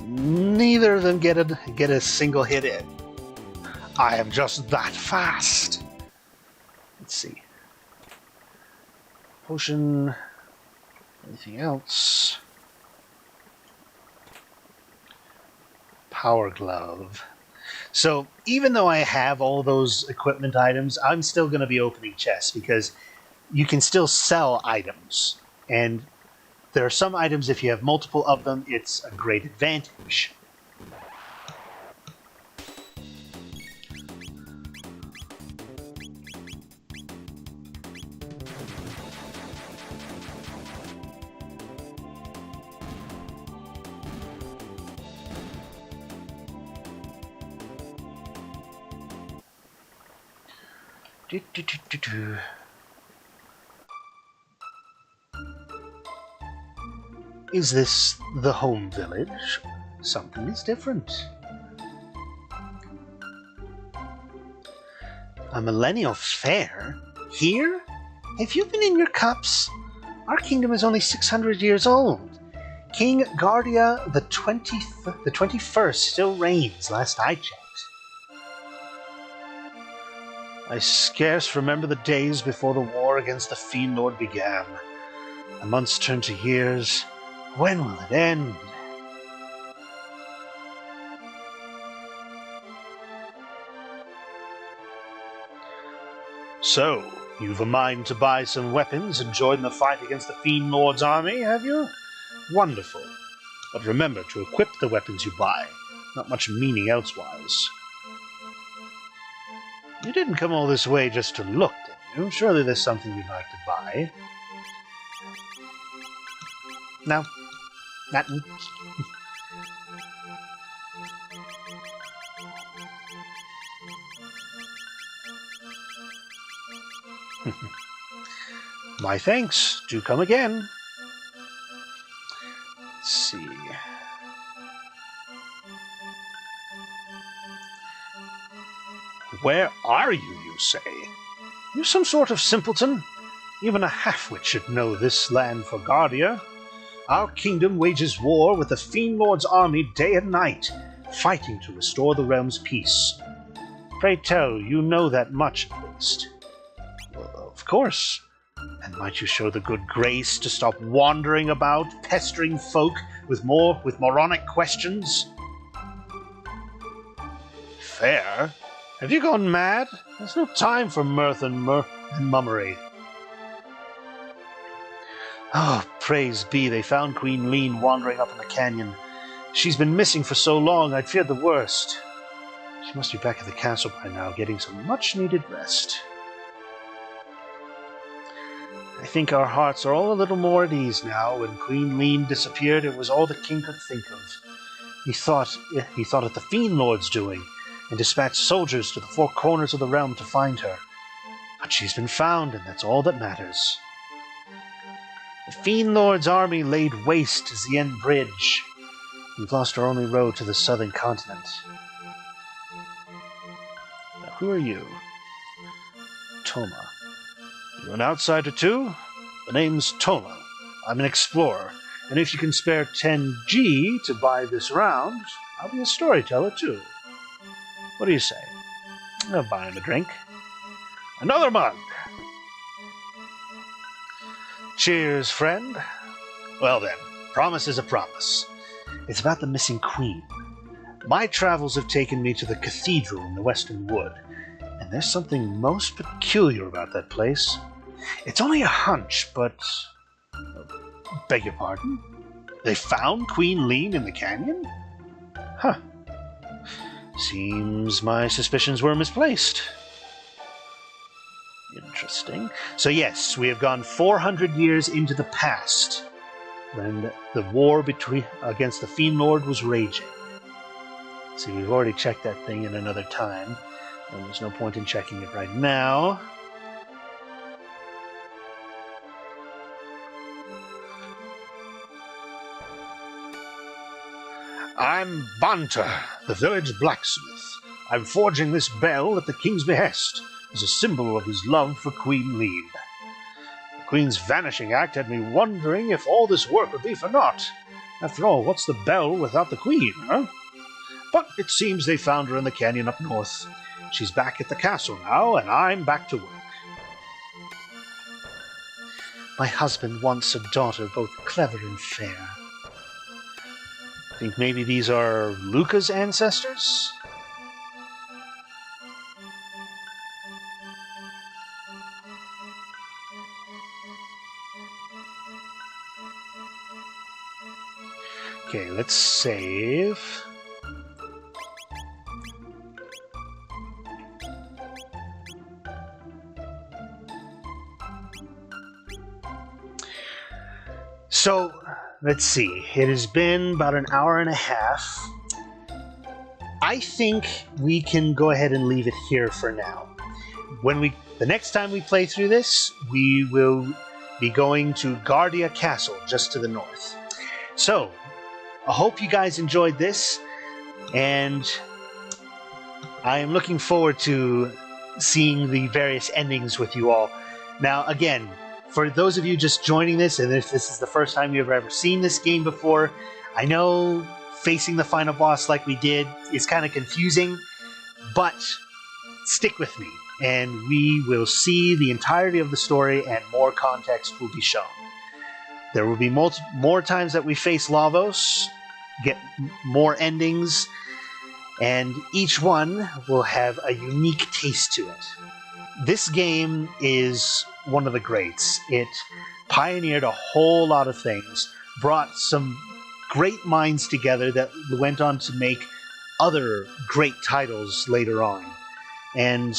Neither of them get a single hit in. I am just that fast. Let's see. Potion. Anything else? Power glove. So even though I have all those equipment items, I'm still going to be opening chests because you can still sell items. And there are some items, if you have multiple of them, it's a great advantage. Is this the home village? Something is different. A millennial fair? Here? Have you been in your cups? Our kingdom is only 600 years old. King Guardia the 21st still reigns, last I checked. I scarce remember the days before the war against the Fiend Lord began. The months turn to years. When will it end? So, you've a mind to buy some weapons and join the fight against the Fiend Lord's army, have you? Wonderful. But remember to equip the weapons you buy. Not much meaning elsewise. You didn't come all this way just to look, did you? Surely there's something you'd like to buy. No. Nothing. My thanks. Do come again. Let's see. Where are you say? You some sort of simpleton? Even a half-wit should know this land for Guardia. Our kingdom wages war with the Fiend Lord's army day and night, fighting to restore the realm's peace. Pray tell, you know that much at least. Well, of course. And might you show the good grace to stop wandering about, pestering folk with moronic questions? Fair? Have you gone mad? There's no time for mirth and mummery. Oh, praise be, they found Queen Lean wandering up in the canyon. She's been missing for so long, I'd feared the worst. She must be back at the castle by now, getting some much-needed rest. I think our hearts are all a little more at ease now. When Queen Lean disappeared, it was all the king could think of. He thought it the Fiend Lord's doing, and dispatched soldiers to the four corners of the realm to find her. But she's been found, and that's all that matters. The Fiend Lord's army laid waste Zien Bridge. We've lost our only road to the southern continent. Now, who are you? Toma. You an outsider too? The name's Toma. I'm an explorer, and if you can spare 10G to buy this round, I'll be a storyteller too. What do you say? I'll buy him a drink. Another mug! Cheers, friend. Well then, promise is a promise. It's about the missing queen. My travels have taken me to the cathedral in the Western Wood, and there's something most peculiar about that place. It's only a hunch, but... Beg your pardon? They found Queen Lean in the canyon? Huh. Seems my suspicions were misplaced. Interesting. So yes, we have gone 400 years into the past, when the war against the Fiend Lord was raging. See, we've already checked that thing in another time, and there's no point in checking it right now. I'm Banter, the village blacksmith. I'm forging this bell at the king's behest, as a symbol of his love for Queen Lean. The Queen's vanishing act had me wondering if all this work would be for naught. After all, what's the bell without the Queen, huh? But it seems they found her in the canyon up north. She's back at the castle now, and I'm back to work. My husband wants a daughter both clever and fair. Think maybe these are Luca's ancestors? Okay, let's save. So, let's see. It has been about an hour and a half. I think we can go ahead and leave it here for now. The next time we play through this, we will be going to Guardia Castle, just to the north. So, I hope you guys enjoyed this, and I am looking forward to seeing the various endings with you all. Now, again, for those of you just joining this, and if this is the first time you've ever seen this game before, I know facing the final boss like we did is kind of confusing, but stick with me, and we will see the entirety of the story, and more context will be shown. There will be more times that we face Lavos, get more endings, and each one will have a unique taste to it. This game is one of the greats. It pioneered a whole lot of things, brought some great minds together that went on to make other great titles later on. And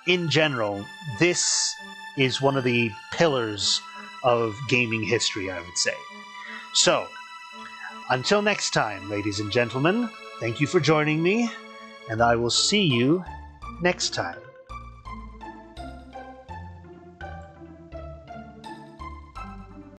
in general, this is one of the pillars of gaming history, I would say. So, until next time, ladies and gentlemen, thank you for joining me, and I will see you next time.